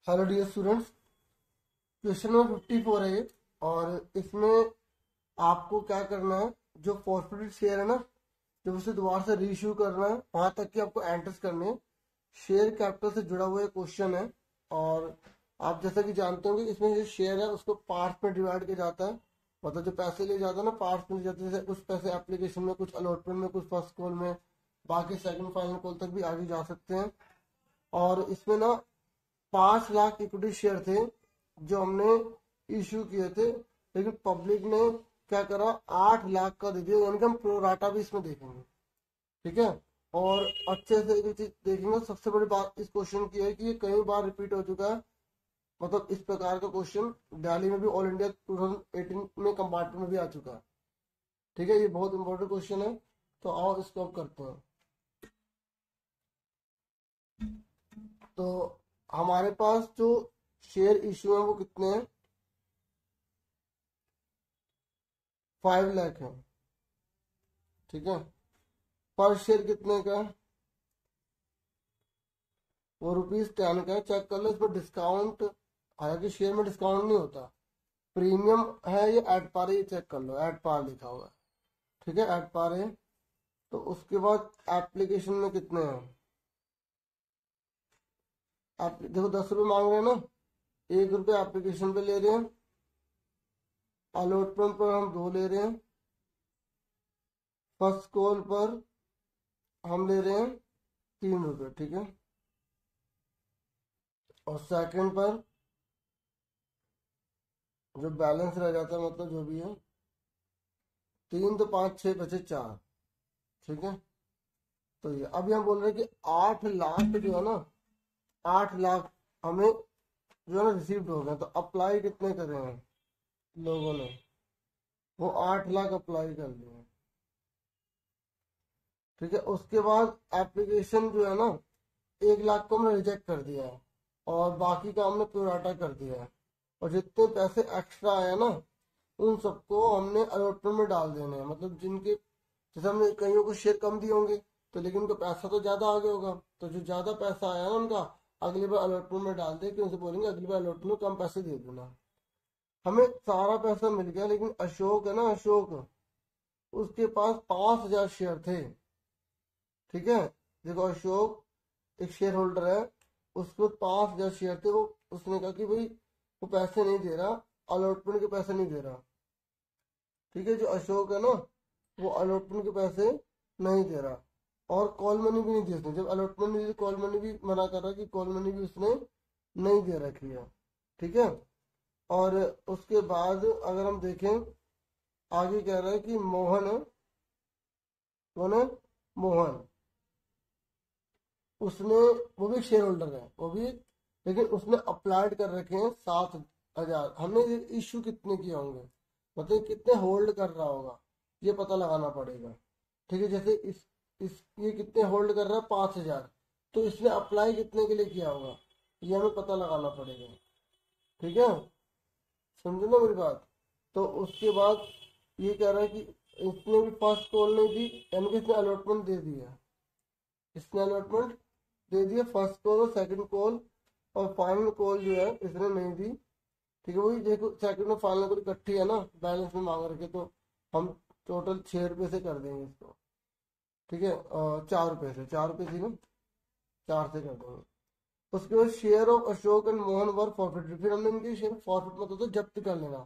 Hello dear students, question number 54 है ये। और इसमें आपको क्या करना है, जो फॉरफिटेड शेयर है ना, जब उसे दोबारा से रीइश्यू करना है वहां तक की आपको एंट्रीज करनी है। शेयर कैपिटल से जुड़ा हुआ ये क्वेश्चन है। और आप जैसा कि जानते होंगे, इसमें जो शेयर है उसको पार्ट्स में डिवाइड किया जाता है। मतलब जो पैसे लिए जाते हैं ना, पार्ट्स में लिए जाते हैं। जैसे कुछ पैसे एप्लीकेशन में, कुछ अलॉटमेंट में, कुछ फर्स्ट कॉल में, बाकी सेकंड फाइनल कॉल तक भी आगे जा सकते हैं। और इसमें ना 5 लाख इक्विटी शेयर थे जो हमने इश्यू किए थे, लेकिन पब्लिक ने क्या करा, 8 लाख का दे दिया। यानी कि हम प्रोराटा भी इसमें देखेंगे, ठीक है। और अच्छे से एक चीज देखेंगे। सबसे बड़ी बात इस क्वेश्चन की है कि ये कई बार रिपीट हो चुका है। मतलब इस प्रकार का क्वेश्चन दिल्ली में भी ऑल इंडिया 2018 में कंपार्टमेंट में भी आ चुका है, ठीक है। ये बहुत इंपॉर्टेंट क्वेश्चन है, तो आओ इसको अब करते हैं। तो हमारे पास जो शेयर इश्यू है वो कितने हैं, 5 लाख है, ठीक है। पर शेयर कितने का है, वो ₹10 का है। चेक कर लो इसमें डिस्काउंट। हालांकि शेयर में डिस्काउंट नहीं होता, प्रीमियम है ये एट पार है, ये चेक कर लो, एट पार लिखा हुआ है, ठीक है, एट पार है। तो उसके बाद एप्लीकेशन में कितने हैं, आप देखो 10 रुपये मांग रहे हैं ना, ₹1 एप्लीकेशन पे ले रहे हैं। अलॉटमेंट पर हम 2 ले रहे हैं। फर्स्ट कॉल पर हम ले रहे हैं ₹3, ठीक है। और सेकंड पर जो बैलेंस रह जाता है, मतलब जो भी है, 3 तो 5 6 बचे 4, ठीक है। तो ये अभी हम बोल रहे हैं कि 8 लाख जो है ना, 8 लाख हमें जो है ना रिसीव्ड हो गए। तो अप्लाई कितने करे हैं लोगों ने, वो 8 लाख अप्लाई कर लिए हैं, ठीक है। उसके बाद एप्लीकेशन जो है ना, 1 लाख को हमने रिजेक्ट कर दिया है और बाकी का हमने प्रोराटा कर दिया है। और जितने पैसे एक्स्ट्रा आए ना, उन सबको हमने अलॉटमेंट में डाल देने हैं। मतलब जिनके, जैसे हमने कईयों को शेयर कम दिए होंगे, तो लेकिन उनका पैसा तो ज्यादा आ गया होगा, तो जो ज्यादा पैसा आया ना उनका अगली बार अलॉटमेंट में डाल दे, कि उनसे बोलेंगे अगली बार अलॉटमेंट में कम पैसे दे देना। हमें सारा पैसा मिल गया, लेकिन अशोक है ना, अशोक, उसके पास 5,000 शेयर थे, ठीक है। देखो अशोक एक शेयर होल्डर है, उसको 5,000 शेयर थे। वो उसने कहा कि भाई वो पैसे नहीं दे रहा, अलॉटमेंट के पैसे नहीं दे रहा, ठीक है। जो अशोक है ना, वो अलॉटमेंट के पैसे नहीं दे रहा। और कॉल मनी भी नहीं दी उसने। जब अलॉटमेंट नहीं दी, कॉल मनी भी मना कर रहा कि कॉल मनी भी उसने नहीं दे रखी है, ठीक है। और उसके बाद अगर हम देखें, आगे कह रहा है कि मोहन है, कौन है, मोहन, उसने, वो भी शेयर होल्डर है वो भी, लेकिन उसने अप्लाइड कर रखे हैं 7,000। हमने इश्यू कितने किए होंगे, मतलब कितने होल्ड कर रहा होगा, ये पता लगाना पड़ेगा, ठीक है। जैसे इस ये कितने होल्ड कर रहा है, 5,000, तो इसने अप्लाई कितने के लिए किया होगा, ये हमें पता लगाना पड़ेगा, ठीक है। समझो ना मेरी बात। तो उसके बाद ये कह रहा है कि इसने भी फर्स्ट कॉल नहीं दी, यानी कि इसने अलॉटमेंट दे दिया, इसने अलॉटमेंट दे दिया, फर्स्ट कॉल और सेकंड कॉल। और फाइनल कॉल जो है इसने नहीं दी, ठीक है। वही देखो, सेकंड और फाइनल कॉल इकट्ठी है ना, बैलेंस में मांग रखे, तो हम टोटल ₹6 से कर देंगे इसको, ठीक है। और ₹4 से, ₹4 थी ना, 4 से कर देंगे। उसके बाद share of Ashok and Mohan were forfeited. फिर हमने इनके शेयर फॉरफिट, मतलब तो जब्त कर लेना,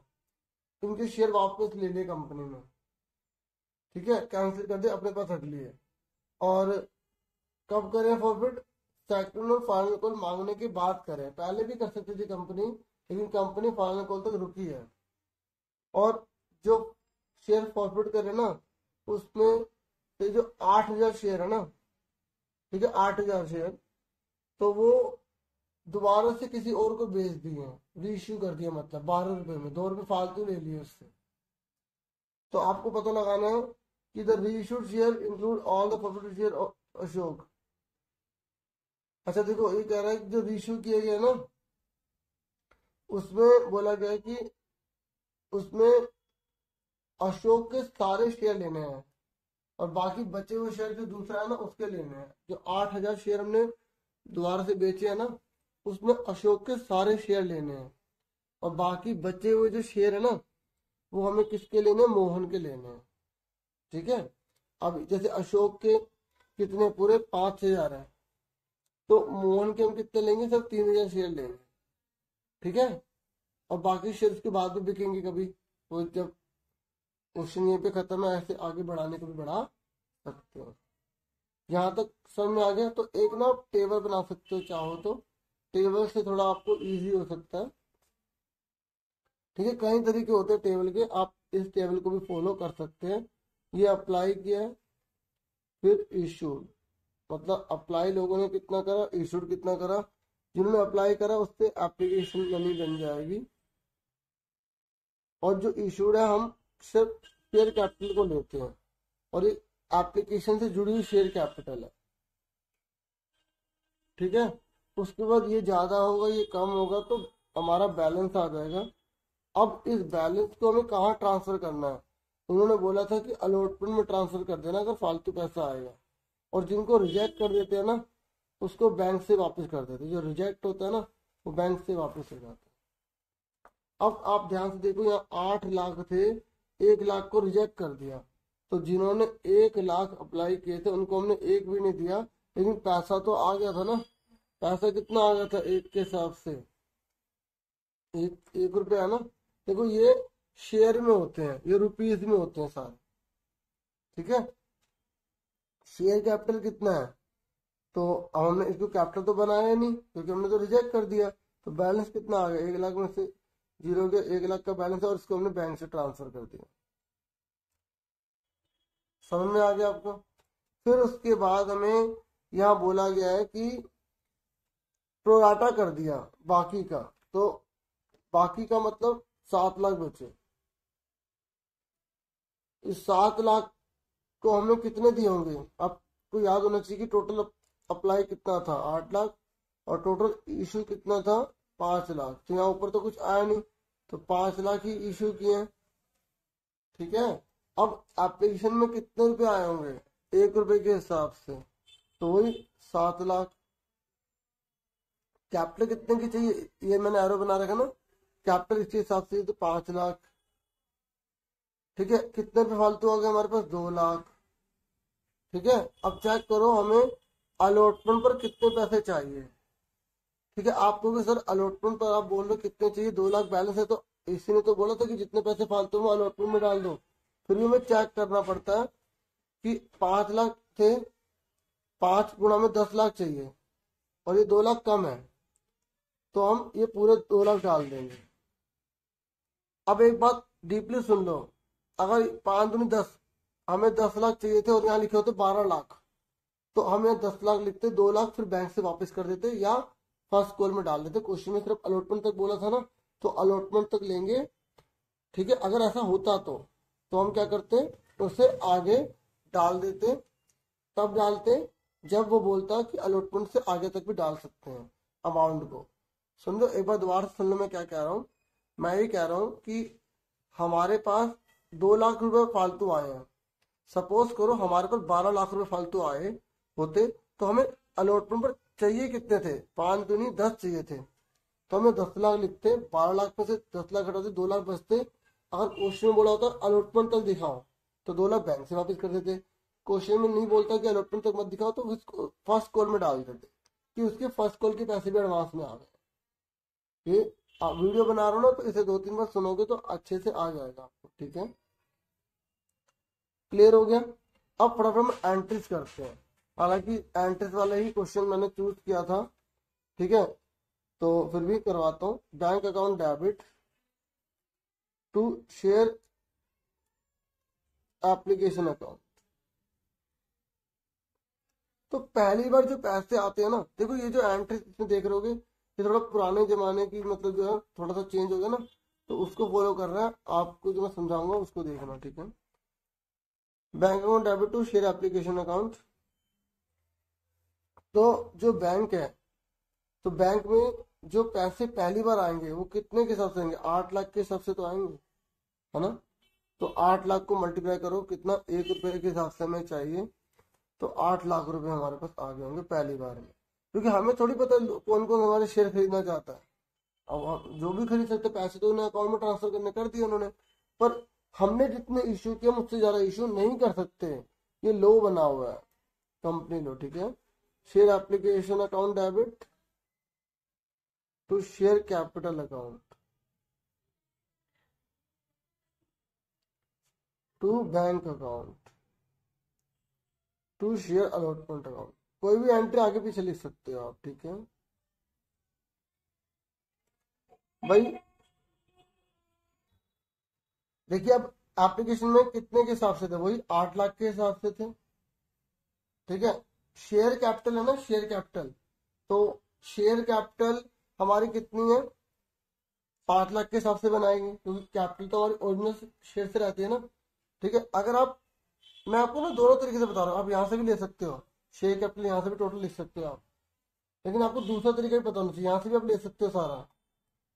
इनके शेयर वापस ले लिए कंपनी में, ठीक है, कैंसिल कर दिए, अपने पास रख लिए। और कब करें फॉरफिट, सेकंड और फाइनल कॉल मांगने की बात करें। पहले भी कर सकती थी कंपनी, लेकिन कंपनी फाइनल कॉल तक रुकी है। और जो शेयर फॉरफिट करे ना, उसमें से जो 8,000 शेयर है ना, ठीक है, 8,000 शेयर, तो वो दोबारा से किसी और को बेच दिए, रीइश्यू कर दिया। मतलब ₹12 में, ₹2 फालतू ले लिए उससे। तो आपको पता लगाना है कि the reissued share include all the forfeited share Ashok. अच्छा देखो, ये कह रहा है कि जो रीइश्यू किया गया ना, उसमें बोला गया है कि उसमें अशोक के सारे शेयर लेने हैं, और बाकी बचे हुए शेयर जो दूसरा है ना उसके लेने हैं। जो 8,000 शेयर हमने दोबारा से बेचे हैं ना, उसमें अशोक के सारे शेयर लेने हैं, और बाकी बचे हुए जो शेयर है ना, वो हमें किसके लेने हैं, मोहन के लेने हैं। ठीक है। अब जैसे अशोक के कितने, पूरे 5,000 है, तो मोहन के हम कितने लेंगे, सिर्फ 3,000 शेयर लेंगे। ठीक है। और बाकी शेयर उसके बाद भी बिकेंगे कभी, तो जब क्वेश्चन यहीं पे खत्म है, ऐसे आगे बढ़ाने को भी बढ़ा सकते हो। यहाँ तक समझ में आ गया। तो एक ना टेबल बना सकते हो चाहो तो, टेबल से थोड़ा आपको इजी हो सकता है। ठीक है, कई तरीके होते हैं टेबल के, आप इस टेबल को भी फॉलो कर सकते हैं। ये अप्लाई किया है, फिर इशूड, मतलब अप्लाई लोगों ने कितना करा, इशूड कितना करा। जिन्होंने अप्लाई करा उस पर एप्लीकेशन मनी बन जाएगी, और जो इशूड है हम सिर्फ शेयर कैपिटल को लेते हैं, और ये एप्लीकेशन से जुड़ी हुई शेयर कैपिटल है। ठीक है। उसके बाद ये ज्यादा होगा, ये कम होगा, तो हमारा बैलेंस आ जाएगा। अब इस बैलेंस को हमें कहाँ ट्रांसफर करना है, उन्होंने बोला था कि अलॉटमेंट में ट्रांसफर कर देना अगर फालतू पैसा आएगा, और जिनको रिजेक्ट कर देते हैं ना, उसको बैंक से वापस कर देते हैं। जो रिजेक्ट होता है ना, वो बैंक से वापस हो जाता है। अब आप ध्यान से देखो, यहाँ 8 लाख थे, 1 लाख को रिजेक्ट कर दिया, तो जिन्होंने 1 लाख अप्लाई किए थे उनको हमने एक भी नहीं दिया, लेकिन पैसा तो आ गया था ना। पैसा कितना आ गया था एक के हिसाब से, 1 रुपया है ना। देखो ये शेयर में होते हैं, ये रुपीज में होते हैं सारे। ठीक है। शेयर कैपिटल कितना है, तो अब हमने इसको कैपिटल तो बनाया ही नहीं, क्योंकि हमने तो रिजेक्ट कर दिया। तो बैलेंस कितना आ गया, 1 लाख में से 0 के 1 लाख का बैलेंस है, और इसको हमने बैंक से ट्रांसफर कर दिया। समझ में आ गया आपको। फिर उसके बाद हमें यहाँ बोला गया है कि प्रोराटा कर दिया बाकी का, तो बाकी का मतलब 7 लाख बचे। इस 7 लाख को हमें कितने दिए होंगे, आपको याद होना चाहिए कि टोटल अप्लाई कितना था, 8 लाख, और टोटल इशू कितना था, 5 लाख। तो यहाँ ऊपर तो कुछ आया नहीं, तो 5 लाख ही इशू किए हैं। ठीक है। अब एप्लीकेशन में कितने रुपए आए होंगे, 1 रुपए के हिसाब से, तो वही 7 लाख। कैपिटल कितने की चाहिए, ये मैंने एरो बना रखा ना, कैपिटल इसके हिसाब से तो 5 लाख। ठीक है। कितने पे फालतू हो गए हमारे पास, 2 लाख। ठीक है। अब चेक करो हमें अलॉटमेंट पर कितने पैसे चाहिए। ठीक है। आपको भी सर अलॉटमेंट पर आप बोल रहे कितने चाहिए, 2 लाख बैलेंस है, तो इसी ने तो बोला था कि जितने पैसे फालतू में अलॉटमेंट में डाल दो। फिर भी हमें चेक करना पड़ता है कि 5 लाख थे, 5 गुणा में 10 लाख चाहिए, और ये 2 लाख कम है, तो हम ये पूरे 2 लाख डाल देंगे। अब एक बात डीपली सुन लो, अगर 5 दूनी 10, हमें 10 लाख चाहिए थे और यहाँ लिखे होते 12 लाख, तो हम यहाँ 10 लाख लिखते, 2 लाख फिर बैंक से वापस कर देते, या फर्स्ट कॉल में डाल देते। क्वेश्चन में सिर्फ अलॉटमेंट तक बोला था ना, तो अलॉटमेंट तक लेंगे। ठीक है। अगर ऐसा होता तो हम क्या करते, उसे आगे डाल देते। तब डालते जब वो बोलता कि अलॉटमेंट से आगे तक भी डाल सकते हैं अमाउंट को। सुन लो एक बार दोबारा सुन लो मैं क्या कह रहा हूँ। मैं ये कह रहा हूँ कि हमारे पास 2 लाख रुपए फालतू आए हैं। सपोज करो हमारे पास 12 लाख रुपए फालतू आए होते, तो हमें अलॉटमेंट पर चाहिए कितने थे, 5 दूनी 10 चाहिए थे, तो हमें 10 लाख लिखते, 12 लाख में से 10 लाख हटाते, 2 लाख बचते। अगर क्वेश्चन में बोला होता अलॉटमेंट तक दिखाओ, तो 2 लाख बैंक से वापस कर देते। क्वेश्चन में नहीं बोलता कि अलॉटमेंट तक मत दिखाओ, तो फर्स्ट कॉल में डाल देते कि उसके फर्स्ट कॉल के पैसे भी एडवांस में आ गए। ये वीडियो बना रहा हूँ ना, तो इसे 2-3 बार सुनोगे तो अच्छे से आ जाएगा आपको। ठीक है। क्लियर हो गया। अब फटाफट हम एंट्रीज करते हैं, हालांकि एंट्रीज वाला ही क्वेश्चन मैंने चूज किया था। ठीक है। तो फिर भी करवाता हूँ। Bank account debit to share application account. तो पहली बार जो पैसे आते हैं ना, देखो ये जो एंट्री इसमें देख रहे होगे, ये थोड़ा पुराने जमाने की, मतलब जो है थोड़ा सा चेंज हो गया ना, तो उसको फॉलो कर रहा है। आपको जो मैं समझाऊंगा उसको देखना। ठीक है। Bank account debit to share application account. तो जो बैंक है, तो बैंक में जो पैसे पहली बार आएंगे वो कितने के हिसाब से आएंगे, 8 लाख के हिसाब से तो आएंगे, है ना। तो 8 लाख को मल्टीप्लाई करो, कितना, 1 रुपए के हिसाब से हमें चाहिए, तो 8 लाख रुपए हमारे पास आ गए होंगे पहली बार में। क्योंकि हमें थोड़ी पता कौन कौन हमारे शेयर खरीदना चाहता है। अब हम जो भी खरीद सकते, पैसे तो उन्हें अकाउंट में ट्रांसफर करने कर दिए उन्होंने, पर हमने जितने इशू किए हम उससे ज्यादा इशू नहीं कर सकते। ये लो बना हुआ है, कंपनी लो, ठीक है। Share application account debit to share capital account to bank account to share allotment account. कोई भी एंट्री आगे पीछे लिख सकते हो आप, ठीक है भाई। देखिए अब एप्लीकेशन में कितने के हिसाब से थे, वही 8 लाख के हिसाब से थे, ठीक है। शेयर कैपिटल है ना, शेयर कैपिटल, तो शेयर कैपिटल हमारी कितनी है, 5 लाख के हिसाब से बनाएंगे, क्योंकि कैपिटल तो हमारी ओरिजिनल शेयर से रहती है ना, ठीक है। अगर आप, मैं आपको ना दोनों तरीके से बता रहा हूँ, आप यहाँ से भी ले सकते हो शेयर कैपिटल, यहाँ से भी टोटल लिख सकते हो आप, लेकिन आपको दूसरा तरीका भी पता होना चाहिए। यहाँ से भी आप ले सकते हो सारा,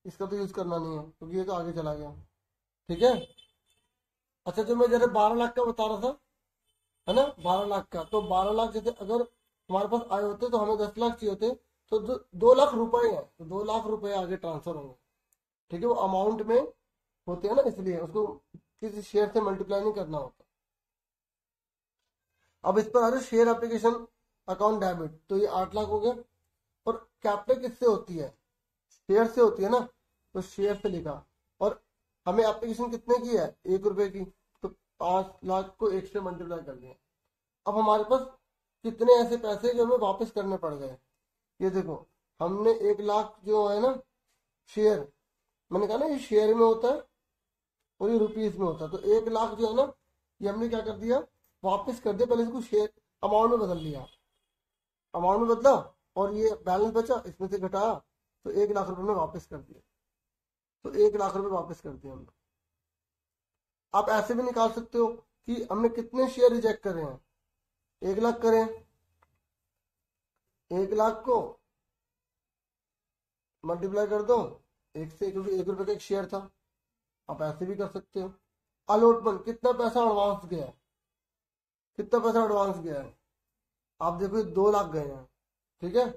इसका तो यूज करना नहीं है क्योंकि ये तो आगे चला गया, ठीक है। अच्छा, जो मैं जरा 12 लाख का बता रहा था, है ना, 12 लाख का, तो 12 लाख जैसे अगर हमारे पास आए होते तो हमें 10 लाख चाहिए होते, तो जो 2 लाख रुपए है, तो 2 लाख रुपए आगे ट्रांसफर होंगे, ठीक है। वो अमाउंट में होते हैं ना, इसलिए उसको किसी शेयर से मल्टीप्लाई नहीं करना होता। अब इस पर आ जाए शेयर एप्लीकेशन अकाउंट डेबिट, तो ये 8 लाख हो गए। और कैपिटल किससे होती है, शेयर से होती है ना, तो शेयर से लिखा। और हमें एप्लीकेशन कितने की है, 1 रुपए की, तो 5 लाख को 1 से मल्टीप्लाई कर दिया। अब हमारे पास कितने ऐसे पैसे जो हमें वापस करने पड़ गए, ये देखो, हमने 1 लाख जो है ना शेयर, मैंने कहा ना ये शेयर में होता है और ये रुपीज में होता है, तो 1 लाख जो है ना, ये हमने क्या कर दिया, वापस कर दिया। पहले इसको शेयर अमाउंट में बदल लिया, अमाउंट में बदला, और ये बैलेंस बचा इसमें से घटाया, तो 1 लाख रुपए में वापस कर दिया, तो 1 लाख रुपए वापस कर दिया हमने। आप ऐसे भी निकाल सकते हो कि हमने कितने शेयर रिजेक्ट करे हैं, 1 लाख करें, 1 लाख को मल्टीप्लाई कर दो 1 से, क्योंकि 1 रुपए का एक शेयर था। आप ऐसे भी कर सकते हो। अलॉटमेंट, कितना पैसा एडवांस गया है, कितना पैसा एडवांस गया है, आप देखो 2 लाख गए हैं, ठीक है,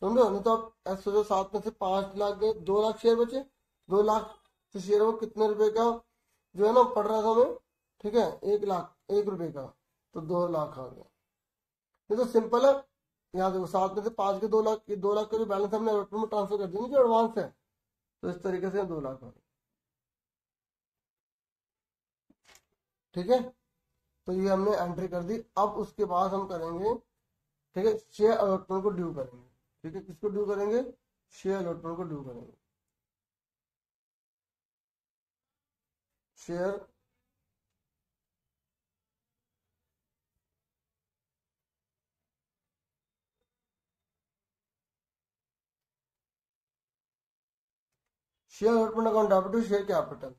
समझो। नहीं तो आप ऐसे सोचो, 7 में से 5 लाख गए, 2 लाख शेयर बचे, 2 लाख से शेयर में कितने रुपए का जो है ना पड़ रहा था हमें, ठीक है, 1 लाख, 1 रुपए का, तो 2 लाख आ गया। ये तो सिंपल है। यहाँ देखो, 7 में से 5 के 2 लाख, 2 लाख का जो बैलेंस हमने अलॉटमेंट में ट्रांसफर कर दिया, जो एडवांस है, तो इस तरीके से 2 लाख आ गए, ठीक है। तो ये हमने एंट्री कर दी। अब उसके बाद हम करेंगे, ठीक है, शेयर अलॉटमेंट को ड्यू करेंगे, ठीक है। किसको ड्यू करेंगे, शेयर अलॉटमेंट को ड्यू करेंगे। Share share allotment account debit to share capital.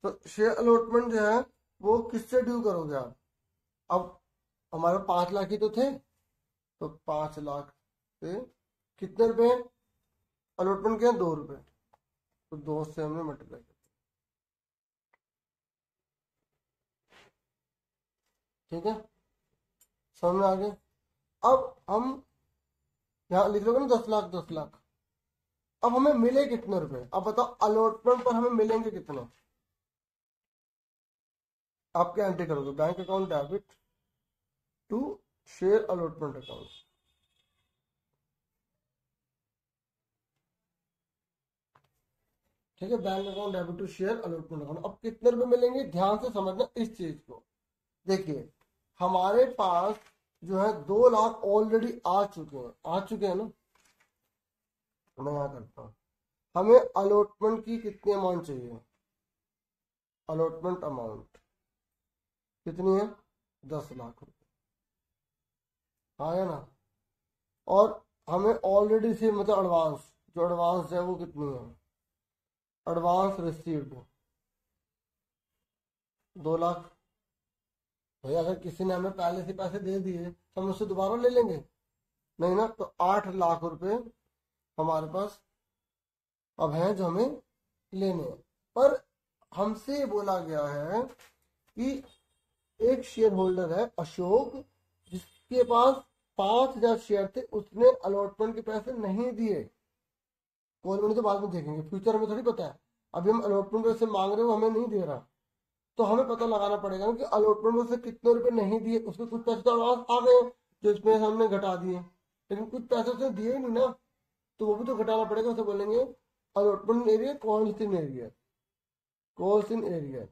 तो शेयर अलॉटमेंट जो है वो किससे ड्यू करोगे आप, अब हमारे 5 लाख ही तो थे, तो 5 लाख से कितने रुपए अलॉटमेंट के, 2 रुपए, तो 2 से हमने मल्टीप्लाई कर, ठीक है, समझ में आ गया। अब हम यहाँ लिख लोगे ना 10 लाख, 10 लाख। अब हमें मिले कितने रुपए, अब बताओ अलॉटमेंट पर हमें मिलेंगे कितने, आप क्या एंट्री करोगे, bank account debit to share allotment account, ठीक है, bank account debit to share allotment account. अब कितने रुपए मिलेंगे, ध्यान से समझना इस चीज को। देखिए हमारे पास जो है 2 लाख ऑलरेडी आ चुके हैं, आ चुके हैं ना, मैं यहाँ करता हूँ। हमें अलॉटमेंट की कितनी अमाउंट चाहिए, अलॉटमेंट अमाउंट कितनी है, 10 लाख रुपए, आया ना। और हमें ऑलरेडी से मतलब एडवांस, जो एडवांस है वो कितनी है, एडवांस रिसीव्ड 2 लाख। भाई अगर किसी ने हमें पहले से पैसे दे दिए तो हम उससे दोबारा ले लेंगे, नहीं ना, तो 8 लाख रुपए हमारे पास अब हैं जो हमें लेने हैं। पर हमसे बोला गया है कि एक शेयर होल्डर है अशोक, जिसके पास 5,000 शेयर थे, उसने अलॉटमेंट के पैसे नहीं दिए। कॉल मनी तो बाद में देखेंगे, फ्यूचर हमें थोड़ी पता है। अभी हम अलॉटमेंट पैसे मांग रहे हो, हमें नहीं दे रहा, तो हमें पता लगाना पड़ेगा कि अलॉटमेंट में से कितने रुपए नहीं दिए। उसके कुछ पैसे तो एडवांस आ गए जो इसमें हमने घटा दिए, लेकिन कुछ पैसे उसने दिए ही नहीं ना, तो वो भी तो घटाना पड़ेगा। उसे बोलेंगे allotment area calls area, calls area,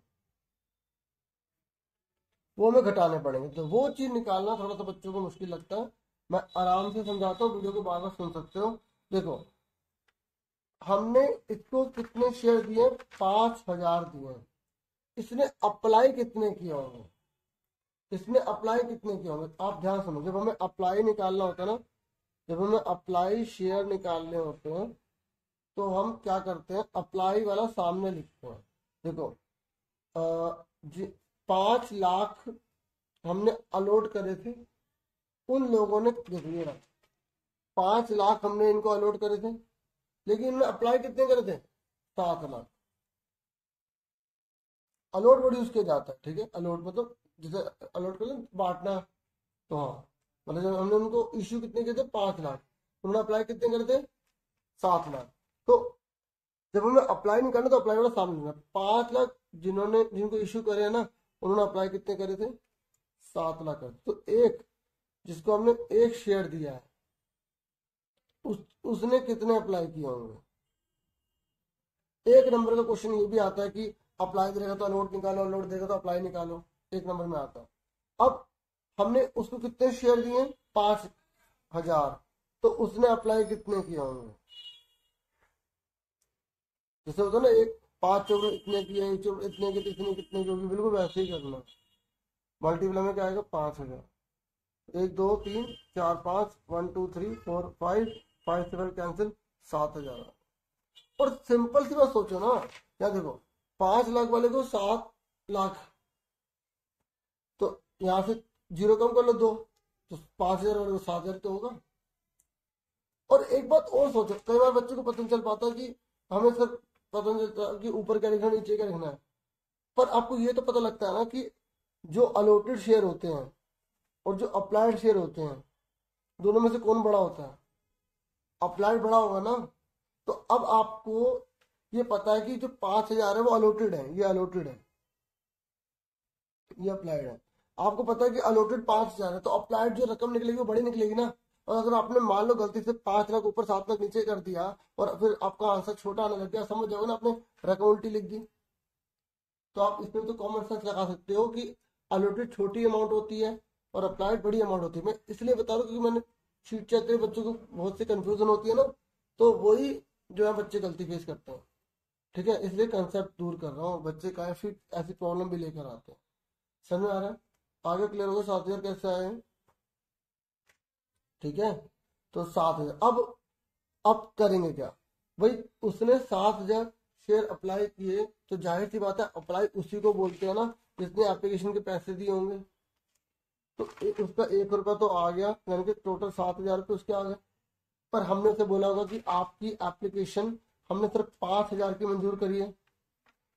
वो हमें घटाने पड़ेंगे। तो वो चीज निकालना थोड़ा सा बच्चों को मुश्किल लगता है। मैं आराम से समझाता हूँ, वीडियो को बार बार सुन सकते हो। देखो, हमने इसको कितने शेयर दिए, 5,000 दिए। इसने अप्लाई कितने किए होंगे, इसने अप्लाई कितने किए होंगे, आप ध्यान सुनो। जब हमें अप्लाई निकालना होता है ना, जब हमें अप्लाई शेयर निकालने होते हैं, तो हम क्या करते हैं, अप्लाई वाला सामने लिखते हैं। देखो, 5 लाख हमने अलॉट करे थे, उन लोगों ने, देखिए ना, 5 लाख हमने इनको अलॉट करे थे, लेकिन इन्होंने अप्लाई कितने करे थे, 7 लाख। अलॉट वर्ड यूज किया जाता है, ठीक है। अलॉट मतलब जैसे अलॉट कर बांटना, तो हाँ, मतलब जब हमने उनको इश्यू कितने किए थे, 5 लाख, उन्होंने अप्लाई कितने करे थे, 7 लाख। तो जब हमें अप्लाई नहीं करना, तो अप्लाई वाला सामने लेना। 5 लाख जिन्होंने, जिनको इश्यू करे हैं ना, उन्होंने अप्लाई कितने करे थे, 7 लाख करे। तो एक जिसको हमने एक शेयर दिया है, उसने कितने अप्लाई किए होंगे। एक नंबर का क्वेश्चन ये भी आता है कि अप्लाई देगा तो अलॉट निकालो, अलॉट देगा तो अप्लाई निकालो, एक नंबर में आता है। अब हमने उसको कितने शेयर दिए, 5,000, तो उसने अप्लाई कितने किए होंगे। जैसे होता है ना, एक 5 चौके इतने किए, एक चौके इतने के, इतने कितने की होगी, बिल्कुल वैसे ही करना। मल्टीप्लाई में क्या आएगा, 5,000, 1 2 3 4 5, 1 2 3 4 5, 5 से कैंसिल, 7,000। और सिंपल सी बात सोचो ना, क्या देखो, 5 लाख वाले को 7 लाख, तो यहाँ से 0 कम कर लो 2, तो 5,000 वाले को 7,000 तो होगा। और एक बात और सोचो, कई बार बच्चे को पता नहीं चल पाता कि हमें सर पता नहीं चलता कि ऊपर क्या लिखना है, नीचे क्या लिखना है। पर आपको ये तो पता लगता है ना कि जो अलॉटेड शेयर होते हैं और जो अप्लाइड शेयर होते हैं, दोनों में से कौन बड़ा होता है, अप्लाइड बड़ा होगा ना। तो अब आपको ये पता है कि जो 5,000 है वो अलॉटेड है, ये अलॉटेड है, ये अप्लाइड है। आपको पता है कि अलॉटेड 5,000 है, तो अप्लाइड जो रकम निकलेगी वो बड़ी निकलेगी ना। और अगर आपने मान लो गलती से 5 लाख ऊपर 7 लाख नीचे कर दिया और फिर आपका आंसर छोटा आने लग गया, समझ जाओगे ना, आपने रकम उल्टी लिख दी। तो आप इसमें तो कॉमन सेंस लगा सकते हो कि अलॉटेड छोटी अमाउंट होती है और अप्लाइड बड़ी अमाउंट होती है। मैं इसलिए बता रहा हूँ क्योंकि मैंने शीट चेक करके बच्चों को बहुत सी कंफ्यूजन होती है ना, तो वही जो है बच्चे गलती फेस करते हैं, ठीक है। इसलिए कंसेप्ट दूर कर रहा हूँ, बच्चे काफी ऐसी प्रॉब्लम भी लेकर आते हैं। समझ में आ रहा है, आगे क्लियर होगा। 7,000 कैसे आए, ठीक है। तो 7,000, अब करेंगे क्या भाई, उसने 7,000 शेयर अप्लाई किए, तो जाहिर सी बात है अप्लाई उसी को बोलते हैं ना जिसने एप्लीकेशन के पैसे दिए होंगे। तो उसका 1 रुपया तो आ गया, यानी कि टोटल 7,000 रुपये उसके आ गए। पर हमने उसे बोला होगा कि आपकी एप्लीकेशन हमने सिर्फ 5,000 की मंजूर करी है,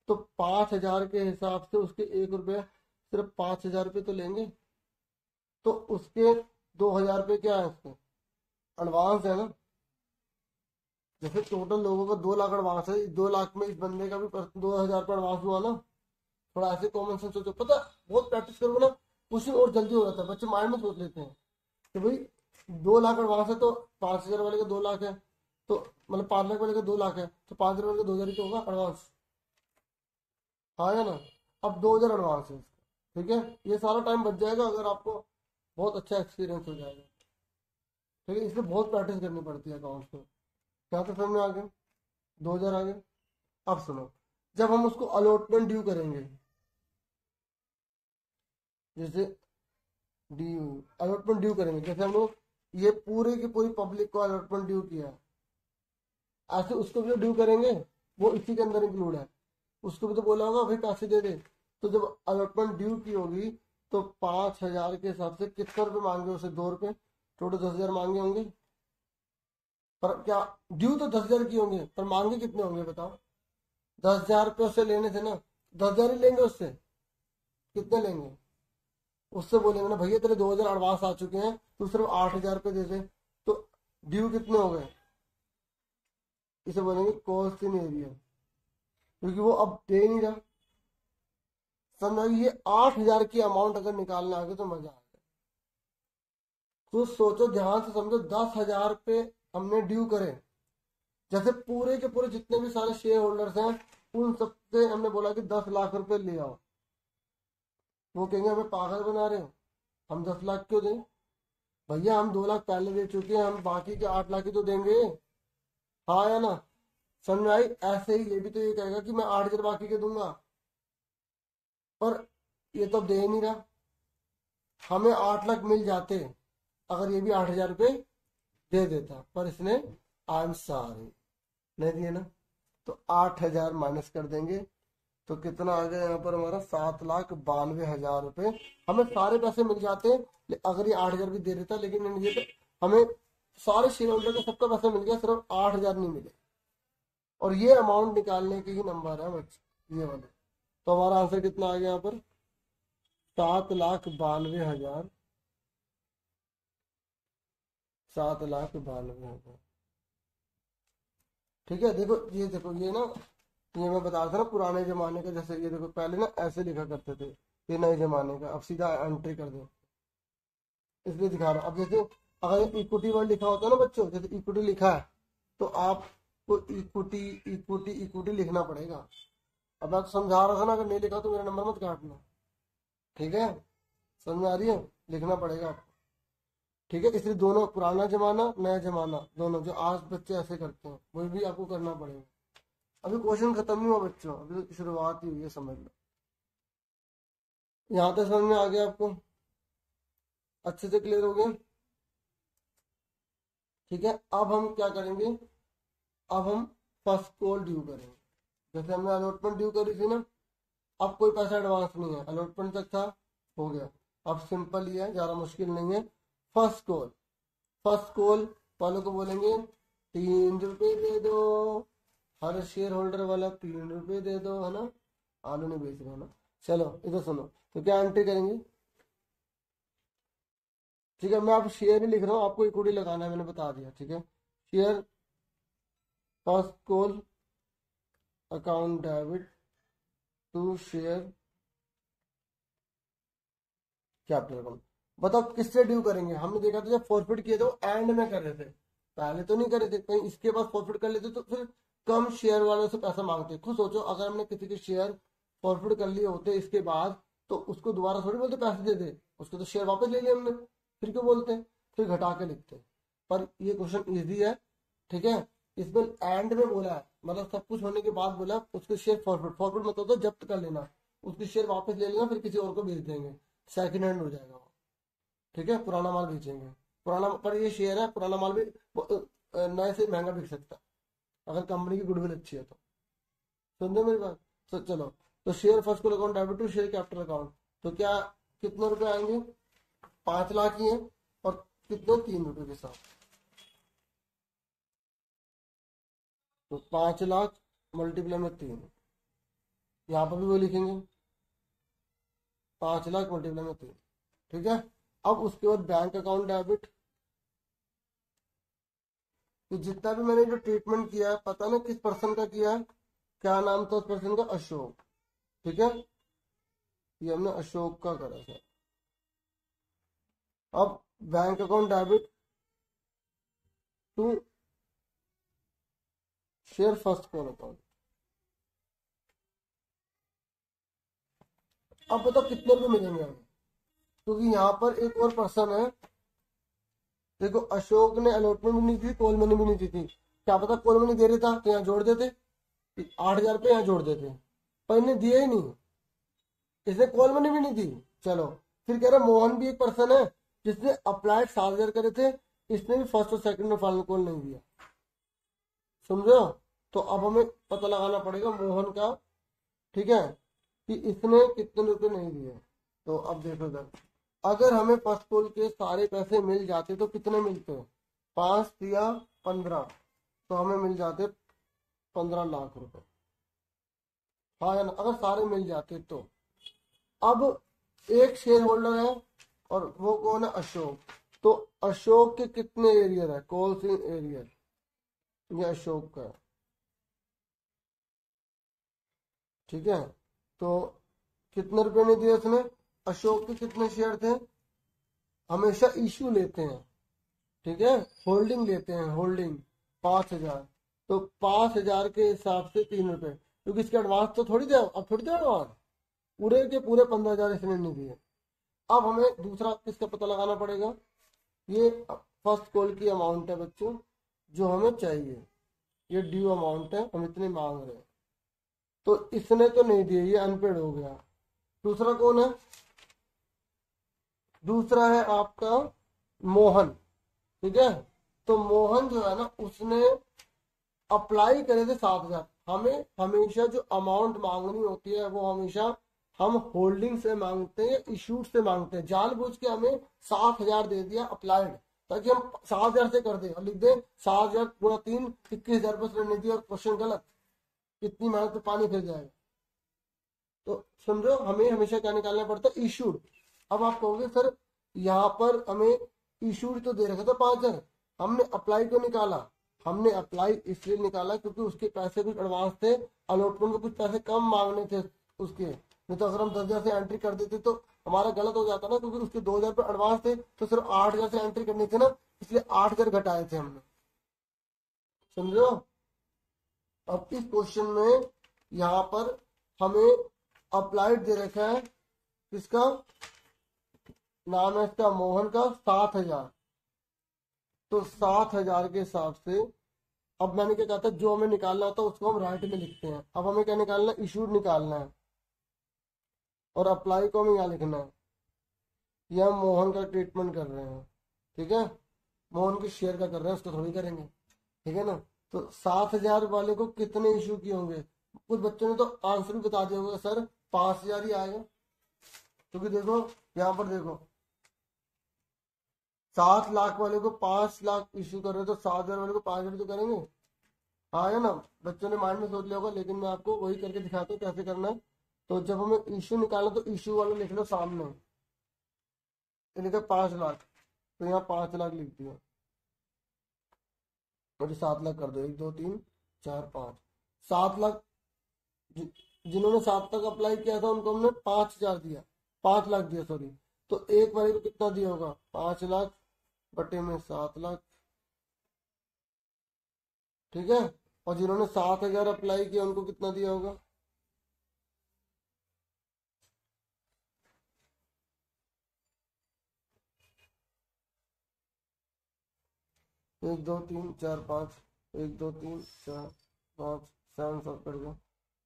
तो 5,000 के हिसाब से उसके 1 रुपया, सिर्फ 5,000 रुपये तो लेंगे। तो उसके 2,000 रुपये क्या है, उसके एडवांस है ना। जैसे टोटल लोगों का 2 लाख एडवांस है, 2 लाख में इस बंदे का भी 2,000 रुपये एडवांस हुआ ना। थोड़ा ऐसे कॉमन सेंस सोचो, पता बहुत प्रैक्टिस करोगे ना, क्वेश्चन और जल्दी हो जाता है। बच्चे माइंड में सोच लेते हैं कि भाई 2 लाख एडवांस है, तो 5,000 वाले का 2 लाख है, तो मतलब 5 लाख वाले का 2 लाख है, तो 5,000 वाले का 2,000 ही तो होगा एडवांस, आया ना। अब 2,000 एडवांस है इसका, ठीक है। ये सारा टाइम बच जाएगा अगर आपको बहुत अच्छा एक्सपीरियंस हो जाएगा, ठीक है। इसलिए बहुत प्रैक्टिस करनी पड़ती है अकाउंट्स में। क्या तो समझ में आ गया, 2,000 आ गए। अब सुनो, जब हम उसको अलॉटमेंट ड्यू करेंगे, जैसे ड्यू, अलॉटमेंट ड्यू करेंगे, जैसे हम लोग ये पूरे की पूरी पब्लिक को अलॉटमेंट ड्यू किया है, ऐसे उसको भी ड्यू करेंगे, वो इसी के अंदर इंक्लूड है। उसको भी तो बोला होगा भाई पैसे दे दे। तो जब अलॉटमेंट ड्यू की होगी, तो 5,000 के हिसाब से कितने रुपए मांगे उसे, 2 रुपए, टोटल 10,000 मांगे होंगे। पर क्या ड्यू तो 10,000 की होंगे, पर मांगे कितने होंगे बताओ। 10,000 रुपये उससे लेने थे ना, 10,000 ही लेंगे उससे, कितने लेंगे, उससे बोलेंगे ना भैया तेरे 2,000 एडवांस आ चुके हैं, तू सिर्फ 8,000 रुपये दे दे, तो ड्यू कितने हो गए, इसे बोलेंगे कॉस्ट इन एरिया, क्योंकि वो अब दे ही नहीं रहा। समझो ये 8,000 की अमाउंट अगर निकालने आ गए तो मजा आ गया। तो सोचो ध्यान से समझो, 10,000 रुपये हमने ड्यू करे, जैसे पूरे के पूरे जितने भी सारे शेयर होल्डर्स हैं उन सबसे हमने बोला कि 10 लाख रुपए ले आओ। वो कहेंगे हमें पागल बना रहे हो, हम 10 लाख क्यों दें भैया, हम 2 लाख पहले दे चुके हैं, हम बाकी के 8 लाख ही तो देंगे। हाँ या ना, समझ में आई। ऐसे ही ये भी तो ये कहेगा कि मैं 8,000 बाकी के दूंगा, पर ये तो दे नहीं रहा। हमें 8 लाख मिल जाते अगर ये भी 8,000 रुपये दे देता, पर इसने आई एम सॉरी नहीं दिए ना, तो 8,000 माइनस कर देंगे, तो कितना आ गया यहाँ पर हमारा 7,92,000 रुपये। हमें सारे पैसे मिल जाते अगर ये 8,000 भी दे देता, लेकिन ये तो हमें सारे शेयर होल्डर का सबका पैसा मिल गया, सिर्फ 8,000 नहीं मिले। और ये अमाउंट निकालने के ही नंबर है बच्चे ये वाले। तो हमारा आंसर कितना आ गया यहाँ पर 7,92,000, 7,92,000। ठीक है, देखो ये ना, ये मैं बता रहा था ना पुराने जमाने का, जैसे ये देखो पहले ना ऐसे लिखा करते थे, ये नए जमाने का, अब सीधा एंट्री कर दो, इसलिए दिखा रहा हूँ। अब जैसे अगर इक्विटी वर्ड लिखा होता है ना बच्चों, जैसे इक्विटी लिखा है तो आपको इक्विटी इक्विटी इक्विटी लिखना पड़ेगा। अब मैं तो समझा रहा था ना, अगर नहीं लिखा तो मेरा नंबर मत काटना, ठीक है, समझ में आ रही है, लिखना पड़ेगा आपको, ठीक है। इसलिए दोनों पुराना जमाना नया जमाना दोनों, जो आज बच्चे ऐसे करते हैं वो भी आपको करना पड़ेगा। अभी क्वेश्चन खत्म नहीं हुआ बच्चों, अभी तो शुरुआत ही हुई है, समझ लो। यहाँ तक समझ में आ गया आपको, अच्छे से क्लियर हो गया, ठीक है। अब हम क्या करेंगे, अब हम फर्स्ट कॉल ड्यू करेंगे। जैसे हमने अलॉटमेंट ड्यू करी थी ना, अब कोई पैसा एडवांस नहीं है, अलॉटमेंट तक था, हो गया। अब सिंपल ही है, ज्यादा मुश्किल नहीं है। फर्स्ट कॉल, फर्स्ट कॉल वालों को बोलेंगे 3 रुपये दे दो, हर शेयर होल्डर वाला 3 रुपये दे दो, है ना, आलू नहीं बेच रहे हो ना। चलो इधर सुनो, तो क्या एंट्री करेंगे, ठीक है। मैं आप शेयर नहीं लिख रहा हूँ, आपको इक्विटी लगाना है, मैंने बता दिया, ठीक है। Share first call account debit to share capital account. बताओ किससे ड्यू करेंगे, हमने देखा था जब फॉरफिट किए थे वो एंड में कर रहे थे, पहले तो नहीं करे थे, कहीं इसके बाद फॉरफिट कर लेते तो फिर कम शेयर वालों से पैसा मांगते। खुद सोचो अगर हमने किसी के शेयर फॉरफिट कर लिए होते इसके बाद, तो उसको दोबारा थोड़ी बोलते पैसे दे दे, उसको तो शेयर वापस ले लिया हमने, फिर क्यों बोलते, फिर घटा के लिखते। पर ये क्वेश्चन इजी है, ठीक है। इसमें एंड में बोला है, मतलब सब कुछ होने के बाद बोला उसके शेयर फॉरफिट, फॉरफिट मतलब तो जब्त कर लेना, उसके शेयर वापस ले लेना, फिर किसी और को बेच देंगे, सेकंड हैंड हो जाएगा वो, ठीक है, पुराना माल बेचेंगे। पुराना पर ये शेयर है, पुराना माल भी नए से महंगा बिक सकता है अगर कंपनी की गुडविल अच्छी है तो, समझो मेरी बात। तो चलो, तो share first call account debit to share capital account, तो क्या कितने रुपए आएंगे, 5 लाख ही है, और कितने 3 रुपए के साथ, तो 5 लाख मल्टीप्लाई में 3, यहाँ पर भी वो लिखेंगे 5 लाख मल्टीप्लाई में 3, ठीक है। अब उसके बाद बैंक अकाउंट डेबिट, तो जितना भी मैंने जो ट्रीटमेंट किया है, पता ना किस पर्सन का किया है, क्या नाम था उस पर्सन का, अशोक, ठीक है, ये हमने अशोक का करा था। अब bank account debit to share first call account, अब बताओ कितने रुपए मिलेंगे हमें, क्योंकि यहाँ पर एक और पर्सन है, देखो अशोक ने अलॉटमेंट भी नहीं दी, कॉल मनी भी नहीं दी थी, क्या पता कॉल मनी दे रहा था तो यहाँ जोड़ देते, 8,000 रुपये यहाँ जोड़ देते, पर इन्हें दिया ही नहीं, इसने कॉल मनी भी नहीं दी। चलो फिर कह रहा मोहन भी एक पर्सन है जिसने अप्लाइड 7,000 करे थे, इसने भी फर्स्ट और सेकंड और फाइनल कॉल नहीं दिया, समझो। तो अब हमें पता लगाना पड़ेगा मोहन का, ठीक है, कि इसने कितने रुपए नहीं दिए। तो अब देखो इधर, अगर हमें फर्स्ट कॉल के सारे पैसे मिल जाते तो कितने मिलते, 5 या 15, तो हमें मिल जाते 15 लाख रुपए, हाँ या ना, अगर सारे मिल जाते तो। अब एक शेयर होल्डर है और वो कौन है, अशोक। तो अशोक के कितने एरियर है, कौन सी एरियर, ये अशोक का है, ठीक है। तो कितने रुपए नहीं दिए उसने, अशोक के कितने शेयर थे, हमेशा इशू लेते हैं, ठीक है, होल्डिंग लेते हैं, होल्डिंग 5,000। तो 5,000 के हिसाब से 3 रुपए, क्योंकि इसके एडवांस तो थोड़ी दे, अब थोड़ी दे एडवांस, पूरे के पूरे 15,000 इसने नहीं दिए। अब हमें दूसरा किसका पता लगाना पड़ेगा, ये फर्स्ट कॉल की अमाउंट है बच्चों जो हमें चाहिए, ये ड्यू अमाउंट है, हम इतने मांग रहे हैं। तो इसने तो नहीं दिए, ये अनपेड हो गया। दूसरा कौन है, दूसरा है आपका मोहन, ठीक है। तो मोहन जो है ना, उसने अप्लाई करे थे 7,000। हमें हमेशा जो अमाउंट मांगनी होती है वो हमेशा हम होल्डिंग से मांगते हैं, इशूड से मांगते हैं। जानबूझ के हमें 7,000 दे दिया अप्लाइड, ताकि हम 7,000 से कर दे और लिख दे 7,000 गुणा 3, 21,000 रुपये नहीं दिया और क्वेश्चन गलत, इतनी मेहनत पे पानी फिर जाएगा। तो समझो हमें हमेशा क्या निकालना पड़ता है, इशूड। अब आप कहोगे सर यहाँ पर हमें इशूड तो दे रखा था 5,000, हमने अप्लाई क्यों निकाला, हमने अप्लाई इसलिए निकाला क्योंकि उसके पैसे कुछ एडवांस थे, अलॉटमेंट में कुछ पैसे कम मांगने थे उसके। नहीं तो अगर हम 10,000 से एंट्री कर देते तो हमारा गलत हो जाता ना, क्योंकि उसके 2,000 रुपये एडवांस थे, तो सिर्फ 8,000 से एंट्री करनी थी ना, इसलिए 8,000 घटाए थे हमने, समझो। अब इस क्वेश्चन में यहाँ पर हमें अप्लाइड दे रखा है, किसका नाम है, इसका मोहन का 7,000। तो 7,000 के हिसाब से अब मैंने क्या कहा था, जो हमें निकालना होता है उसको हम राइट में लिखते हैं। अब हमें क्या निकालना है, इशूड निकालना है, और अप्लाई को हमें यहाँ लिखना है। ये हम मोहन का ट्रीटमेंट कर रहे हैं, ठीक है, मोहन के शेयर का कर रहे हैं, उसको थोड़ी करेंगे, ठीक है ना। तो 7,000 वाले को कितने इशू किए होंगे, कुछ बच्चों ने तो आंसर भी बता दिया होगा, सर 5,000 ही आएगा, क्योंकि देखो यहाँ पर देखो 7 लाख वाले को 5 लाख इशू कर रहे, तो 7,000 वाले को 5,000 तो करेंगे, हाँ है ना। बच्चों ने माइंड में सोच लिया होगा, लेकिन मैं आपको वही करके दिखाता हूँ कैसे करना है। तो जब हमें इशू निकालना तो इशू वाला लिख लो सामने, ये लिखा 5 लाख, तो यहाँ 5 लाख लिख दिया, और 7 लाख कर दो, 1 2 3 4 5, 7 लाख। जिन्होंने 7 तक अप्लाई किया था उनको हमने 5,000 दिया, 5 लाख दिया सॉरी। तो एक वाले को कितना दिया होगा, 5 लाख बटे में 7 लाख, ठीक है। और जिन्होंने 7,000 अप्लाई किया उनको कितना दिया होगा, 1 2 3 4 5, 1 2 3 4 5 7 7 कर गया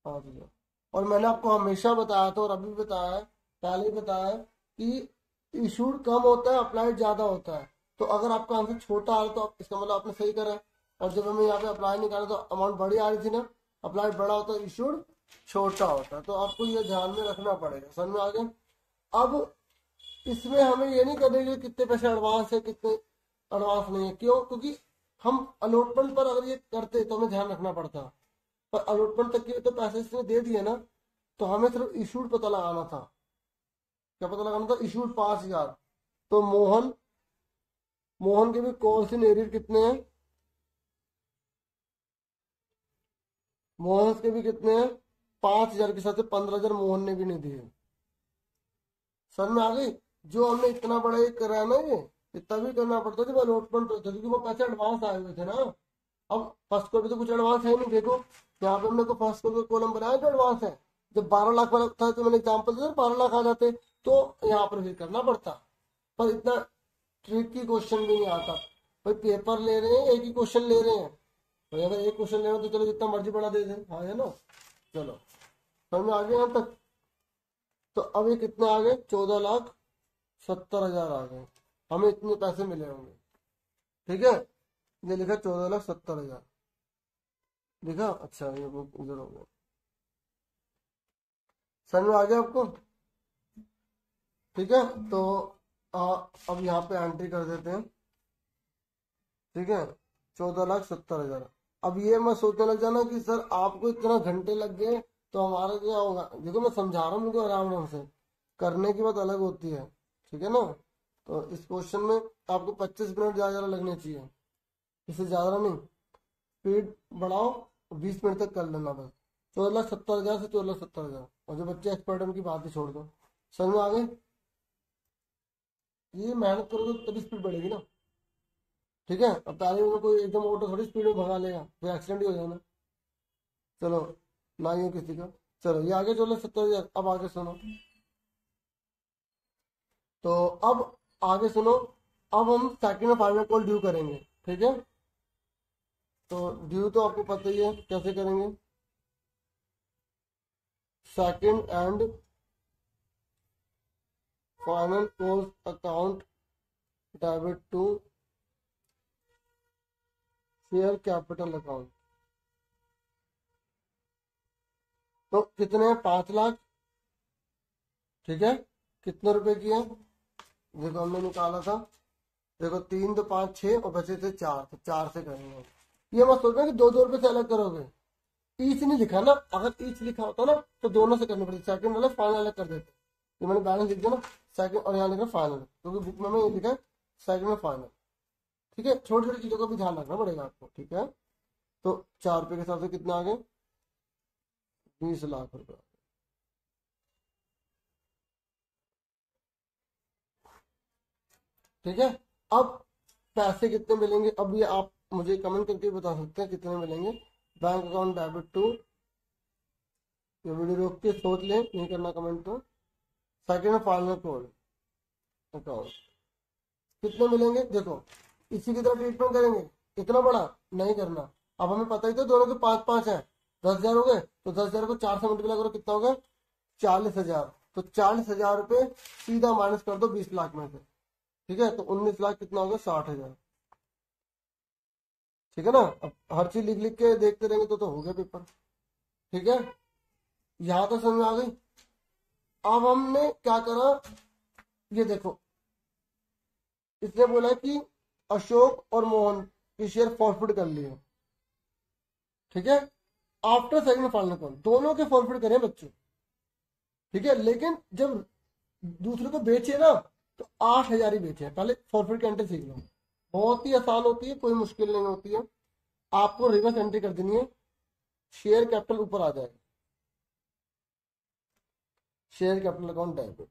5,000। और मैंने आपको हमेशा बताया था और अभी बताया है, पहले ही बताया है कि इशूड कम होता है, अप्लाइड ज्यादा होता है। तो अगर आपका आंसर छोटा आ रहा तो इसका मतलब आपने सही करा है। और जब हमें यहाँ पे अप्लाई निकाला तो अमाउंट बड़ी आ रही थी ना, अप्लाइड बड़ा होता है, इशूड छोटा होता है। तो आपको ये ध्यान में रखना पड़ेगा, समझ में आ गया। अब इसमें हमें ये नहीं करना कि कितने पैसे एडवांस है कितने एडवांस नहीं है, क्यों, क्योंकि हम अलॉटमेंट पर अगर ये करते तो हमें ध्यान रखना पड़ता, पर अलॉटमेंट तक के तो पैसे इसने दे दिए ना, तो हमें सिर्फ इशूड पता लगाना था। क्या पता लगाना था, इशूड 5,000। तो मोहन के भी कॉल इन एरियर कितने हैं, मोहन के भी कितने हैं 5,000 के साथ 15,000 मोहन ने भी नहीं दिए। सर में आ गई, जो हमने इतना बड़ा एक करा है ना, ये तभी करना पड़ता जब अलॉटमेंट होता, क्योंकि वो पैसे एडवांस आए हुए थे ना। अब फर्स्ट कॉल पे तो कुछ एडवांस है नहीं, देखो यहाँ पे हमने को फर्स्ट कॉल का कॉलम बनाया जो एडवांस है। जब 12 लाख वाला था तो मैंने एग्जाम्पल दिया 12 लाख आ जाते, तो यहाँ पर फिर करना पड़ता। पर इतना ट्रिकी क्वेश्चन भी नहीं आता भाई, पेपर ले रहे हैं एक ही क्वेश्चन ले रहे हैं भाई, अगर एक क्वेश्चन ले रहे हो तो चलो जितना मर्जी बड़ा दे दें, हाँ है ना। चलो समझ में आ गया यहाँ तक। तो अब ये कितने आ गए, 14,70,000 आ गए, हमें इतने पैसे मिले होंगे, ठीक है। ये लिखा 14,70,000 लिखा, अच्छा ये बुक इधर हो गया, समझ में आ गया आपको, ठीक है। तो अब यहाँ पे एंट्री कर देते हैं, ठीक है, 14,70,000। अब ये मैं सोचने लग जाना कि सर आपको इतना घंटे लग गए तो हमारा क्या होगा। देखो मैं समझा रहा हूँ मुझे आराम आराम से, करने की बात अलग होती है, ठीक है ना। तो इस क्वेश्चन में आपको 25 मिनट ज़्यादा लगने चाहिए, इससे ज़्यादा नहीं। स्पीड बढ़ाओ, 20 मिनट तक कर लेना बस। 14,70,000 से 14,70,000, और जो बच्चे एक्सपर्ट है उनकी बात ही छोड़ दो। समझ में आ गई? ये मेहनत करोगे तभी स्पीड बढ़ेगी ना, ठीक है। अब पहले में कोई एकदम ऑटो थोड़ी स्पीड में भगा लेगा, फिर एक्सीडेंट ही हो जाना। चलो, ना ही हो किसी का। चलो ये आगे 14,70,000। अब आगे सुनो, तो अब आगे सुनो। अब हम सेकंड और फाइनल कॉल ड्यू करेंगे, ठीक है। तो ड्यू तो आपको पता ही है कैसे करेंगे। Second and final call account debit to share capital account. तो कितने हैं? 5,00,000, ठीक है। कितने रुपए की है? देखो हमने निकाला था, देखो 3 2 5 6 और बचे थे 4, तो 4 से करेंगे। ये मत सोचना कि 2-2 रुपए से अलग करोगे। ईच नहीं लिखा ना, अगर ईच लिखा होता ना तो दोनों से करनी पड़ती, सेकंड अलग फाइनल अलग कर देते। ये मैंने बैलेंस लिख दिया ना, सेकंड और यहाँ लिखा फाइनल, क्योंकि बुक में ये लिखा है सेकंड में फाइनल, ठीक है। छोटी छोटी चीजों का भी ध्यान रखना पड़ेगा आपको, ठीक है। तो 4 रुपए के हिसाब से कितना आ गए? 20 लाख रुपए, ठीक है। अब पैसे कितने मिलेंगे, अब ये आप मुझे कमेंट करके बता सकते हैं कितने मिलेंगे। बैंक अकाउंट डेबिट टू, ये वीडियो रोक के सोच लें, नहीं करना कमेंट तो। सेकंड फाइनल कॉल अकाउंट कितने मिलेंगे? देखो इसी की तरह ट्रीटमेंट करेंगे, इतना बड़ा नहीं करना। अब हमें पता ही तो दोनों के 5-5 है, 10,000 हो गए। तो 10,000 को 4 से मल्टीप्लाई करो, कितना हो गया? 40,000। तो 40,000 रुपये सीधा माइनस कर दो 20 लाख में से, ठीक है। तो 19 लाख कितना हो गया? 60,000, ठीक है ना। अब हर चीज लिख लिख के देखते रहेंगे तो हो गया पेपर, ठीक है। यहां तक समझ में आ गई? अब हमने क्या करा, ये देखो, इसने बोला कि अशोक और मोहन के शेयर फॉरफिट कर लिए, ठीक है। आफ्टर सेकंड फाइनल कॉल दोनों के फॉरफिट करें बच्चों, ठीक है। लेकिन जब दूसरे को बेचे ना तो 8,000 ही बेचे। पहले फॉरफिट की एंट्री सीख लो, बहुत ही आसान होती है, कोई मुश्किल नहीं होती है। आपको रिवर्स एंट्री कर देनी है, शेयर कैपिटल ऊपर आ जाएगा, शेयर कैपिटल अकाउंट डेबिट,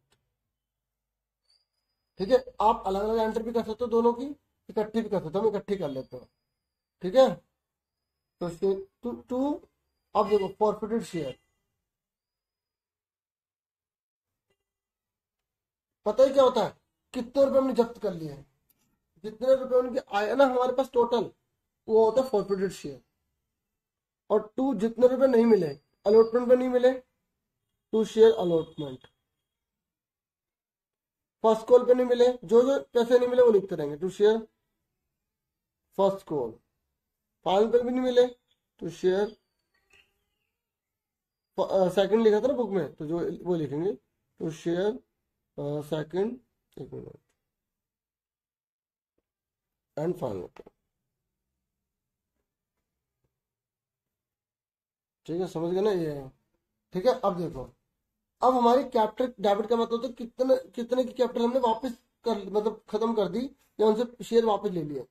ठीक है। आप अलग अलग एंट्री भी कर सकते हो, दोनों की इकट्ठी भी कर सकते हो, हम इकट्ठी कर लेते हैं, ठीक है। तो टू अब देखो फॉरफिटेड शेयर, पता ही क्या होता है? कितने रुपए हमने जब्त कर लिए हैं, जितने रुपए उनके आए ना हमारे पास टोटल, वो होता है फॉरफिटेड शेयर। और टू जितने रुपए नहीं मिले, अलॉटमेंट पे नहीं मिले, to share allotment. First call पे नहीं मिले, जो जो पैसे नहीं मिले वो लिखते रहेंगे, to share first call. Final पे भी नहीं मिले, टू शेयर सेकंड लिखा था ना बुक में, तो जो वो लिखेंगे टू शेयर सेकंड, एक मिनट, एंड फाइनल, ठीक है। समझ गए ना ये, ठीक है। अब देखो, अब हमारी कैपिटल डेबिट का मतलब तो कितने कितने की कैपिटल हमने वापस कर, मतलब खत्म कर दी, या उनसे शेयर वापस ले लिए।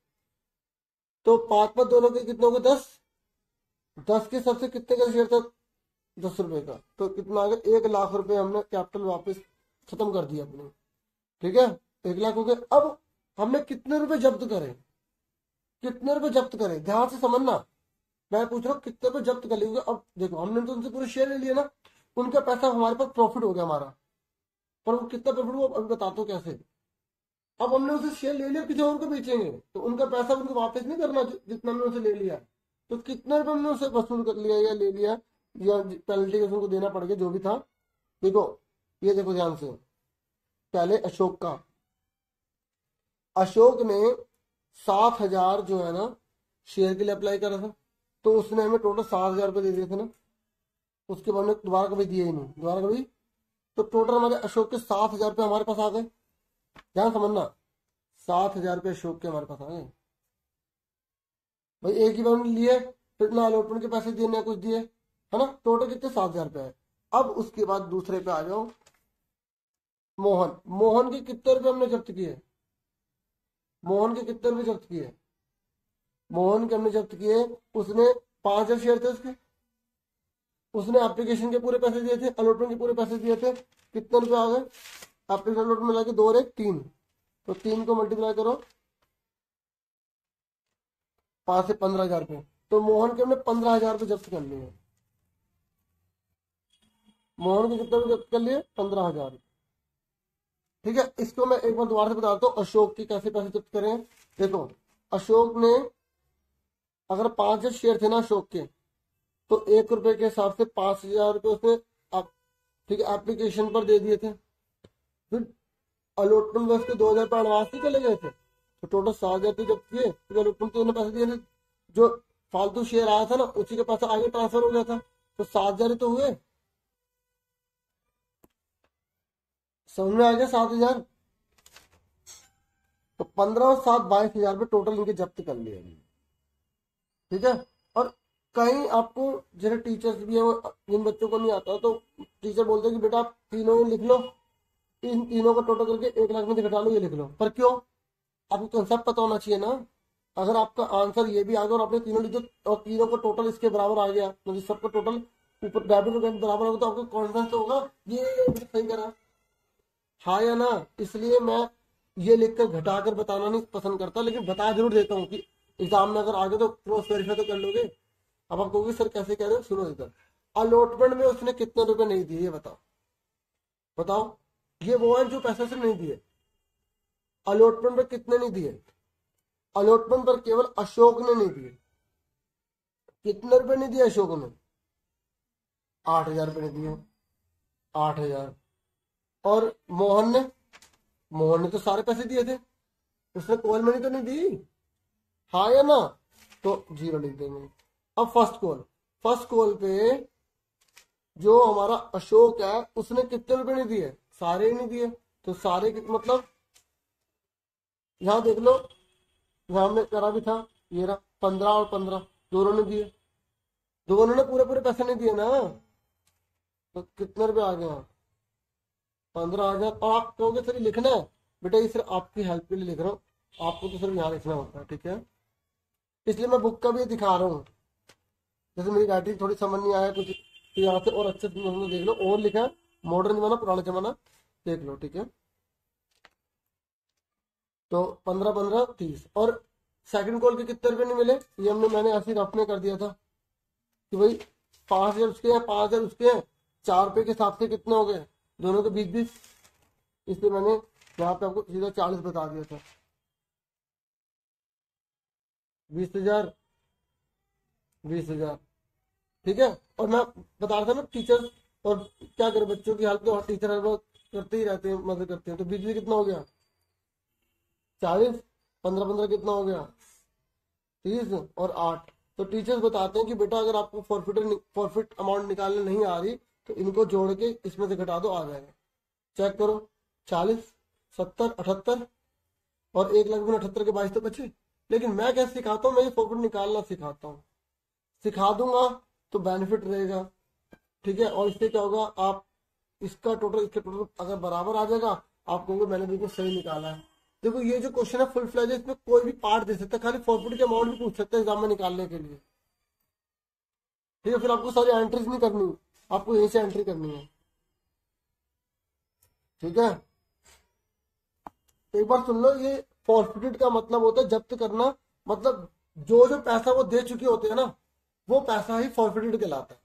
तो 5-5 दोनों के कितने हो गए? 10। 10 के सबसे कितने का शेयर था? 10 रुपए का। तो कितना आ गया? 1 लाख रुपए हमने कैपिटल वापस खत्म कर दिया अपने, ठीक है। 1 लाख हो गए। अब हमने कितने रुपए जब्त करे, कितने रुपए जब्त करे, ध्यान से समझना। मैं पूछ रहा हूँ कितने रुपए जब्त कर लिए। अब देखो हमने तो उनसे पूरे शेयर ले लिए ना, उनका पैसा हमारे पास प्रॉफिट हो गया हमारा, पर वो कितना प्रॉफिट हुआ अभी बताता हूँ कैसे। अब हमने उसे शेयर ले लिया, किसी और को बेचेंगे तो उनका पैसा उनको वापस नहीं करना जितना हमने उसे ले लिया। तो कितने रुपए हमने उसे वसूल कर लिया या ले लिया, या पेनल्टी उनको देना पड़ गया, जो भी था। देखो ये देखो ध्यान से, पहले अशोक का, अशोक ने 7,000 जो है ना शेयर के लिए अप्लाई करा था, तो उसने हमें टोटल 7,000 रुपये दे दिए थे ना। उसके बाद में दोबारा कभी दिए ही नहीं, दोबारा कभी। तो टोटल हमारे अशोक के 7,000 रुपये हमारे पास आ गए। ध्यान समझना, 7,000 रुपये अशोक के हमारे पास आ गए भाई। एक ही बार हमने लिए, फिर ना अलॉटमेंट के पैसे दिए ना कुछ दिए, है ना। टोटल कितने? 7,000 रुपये है। अब उसके बाद दूसरे पे आ जाओ, मोहन, मोहन के कितने रुपए हमने जब्त किए? मोहन के कितने रुपए जब्त किए? मोहन के हमने जब्त किए, उसने 5,000 शेयर थे उसके, उसने एप्लीकेशन के पूरे पैसे दिए थे, अलॉटमेंट के पूरे पैसे दिए थे, कितने रुपए आ गए? एप्लीकेशन अलॉटमेंट मिला के 2 और 1 3, तो 3 को मल्टीप्लाई करो 5 से 15,000 रुपये, तो मोहन के हमने 15,000 रुपये जब्त कर लिए। मोहन के कितने रुपये जब्त कर लिए? 15,000। ठीक है, इसको मैं एक बार दोबारा से बताता हूँ अशोक के कैसे पैसे जब्त करें। देखो, अशोक ने अगर 5,000 शेयर थे ना अशोक के, तो 1 रुपए के हिसाब से 5,000 रुपये उसने ठीक है एप्लीकेशन पर दे दिए थे। फिर अलॉटमेंट में उसके 2,000 रुपये एडवांस ही चले गए थे, तो टोटल 7,000 रुपये जब्त किए। फिर अलॉटमेंट तो उन्होंने पैसे दिए थे, जो फालतू शेयर आया था ना उसी का पैसा आगे ट्रांसफर हो गया था, तो 7,000 ही तो हुए। समझ में आ गया? 7,000, तो 15 और 7 22,000 रुपये टोटल इनके जब्त कर लिए। ठीक है, और कहीं आपको जैसे टीचर्स भी है, वो जिन बच्चों को नहीं आता तो टीचर बोलते हैं कि बेटा आप तीनों लिख लो, इन तीनों का टोटल करके 1 लाख में से घटा लो, ये लिख लो। पर क्यों? आपको कंसेप्ट पता होना चाहिए ना। अगर आपका आंसर ये भी आ गया और आपने तीनों लिख दो और तीनों का टोटल इसके बराबर आ गया, मतलब सबका टोटल ऊपर डेबिट और क्रेडिट बराबर होगा, तो आपको कॉन्फिडेंस तो होगा ये सही करा, हाँ या ना। इसलिए मैं ये लिखकर घटाकर बताना नहीं पसंद करता, लेकिन बता जरूर देता हूँ कि एग्जाम में अगर आगे तो क्रॉस वेरीफाई तो कर लोगे। अब आप कहोगे सर कैसे कह रहे हो, सुनो इधर। अलॉटमेंट में उसने कितने रुपए नहीं दिए, ये बताओ। बताओ, ये वो है जो पैसे से नहीं दिए। अलॉटमेंट पर कितने नहीं दिए? अलॉटमेंट पर केवल अशोक ने नहीं दिए। कितने रुपए नहीं दिए अशोक ने? 8,000 रुपये नहीं दिए, 8,000। और मोहन ने तो सारे पैसे दिए थे, उसने कॉल मनी तो नहीं दी, हाँ या ना, तो 0 लिख देंगे। अब फर्स्ट कॉल पे जो हमारा अशोक है उसने कितने रुपए नहीं दिए? सारे ही नहीं दिए, तो सारे मतलब यहां देख लो, यहां में करा भी था, ये रहा 15 और 15 दोनों ने दिए, दोनों ने पूरे पूरे पैसे नहीं दिए ना, तो कितने रुपए आ गए? 15,000। और आप कहोगे सर लिखना है, बेटा ये सिर्फ आपकी हेल्प के लिए लिख रहा हूँ, आपको तो सिर्फ यहाँ लिखना होता है, ठीक है। इसलिए मैं बुक का भी दिखा रहा हूँ, जैसे मेरी राइटिंग थोड़ी समझ नहीं आया कुछ, तो यहाँ से और अच्छे से देख लो, और लिखा है मॉडर्न जमाना पुराना जमाना, देख लो, ठीक है। तो 15 15 30। और सेकंड कॉल के कितने रुपए नहीं मिले? ये मैंने ऐसे रफ में कर दिया था कि भाई 5,000 उसके हैं, 5,000 उसके हैं, 4 रुपए के हिसाब से कितने हो गए दोनों के 20-20, इसलिए मैंने यहाँ पे आपको सीधा 40 बता दिया था। 20,000 20,000, ठीक है। और मैं बता रहा था ना टीचर और क्या करे, बच्चों की हेल्प तो टीचर हेल्प करते ही रहते हैं, मदद करते हैं। तो 20 कितना हो गया? 40, 15 15 कितना हो गया? 30 और 8। तो टीचर्स बताते हैं कि बेटा अगर आपको फॉरफिट अमाउंट निकालने नहीं आ रही तो इनको जोड़ के इसमें से घटा दो, आ जाएगा। चेक करो, 40 70 78 और 1,78,000 के 22 तो बचे। लेकिन मैं क्या सिखाता हूँ, मैं ये फॉरफिट निकालना सिखाता हूँ, सिखा दूंगा तो बेनिफिट रहेगा, ठीक है। और इससे क्या होगा, आप इसका टोटल इसके टोटल अगर बराबर आ जाएगा, आप कहोगे मैंने बिल्कुल सही निकाला है। देखो ये जो क्वेश्चन है फुल फ्लैज है, इसमें कोई भी पार्ट दे सकता है, खाली फॉरफिट के अमाउंट भी पूछ सकते हैं एग्जाम में निकालने के लिए, ठीक है। फिर आपको सारी एंट्रीज नहीं करनी, आपको यहीं से एंट्री करनी है, ठीक है। एक बार सुन लो, ये फॉरफिटेड का मतलब होता है जब्त करना, मतलब जो जो पैसा वो दे चुके होते हैं ना, वो पैसा ही फॉरफिटेड कहलाता है।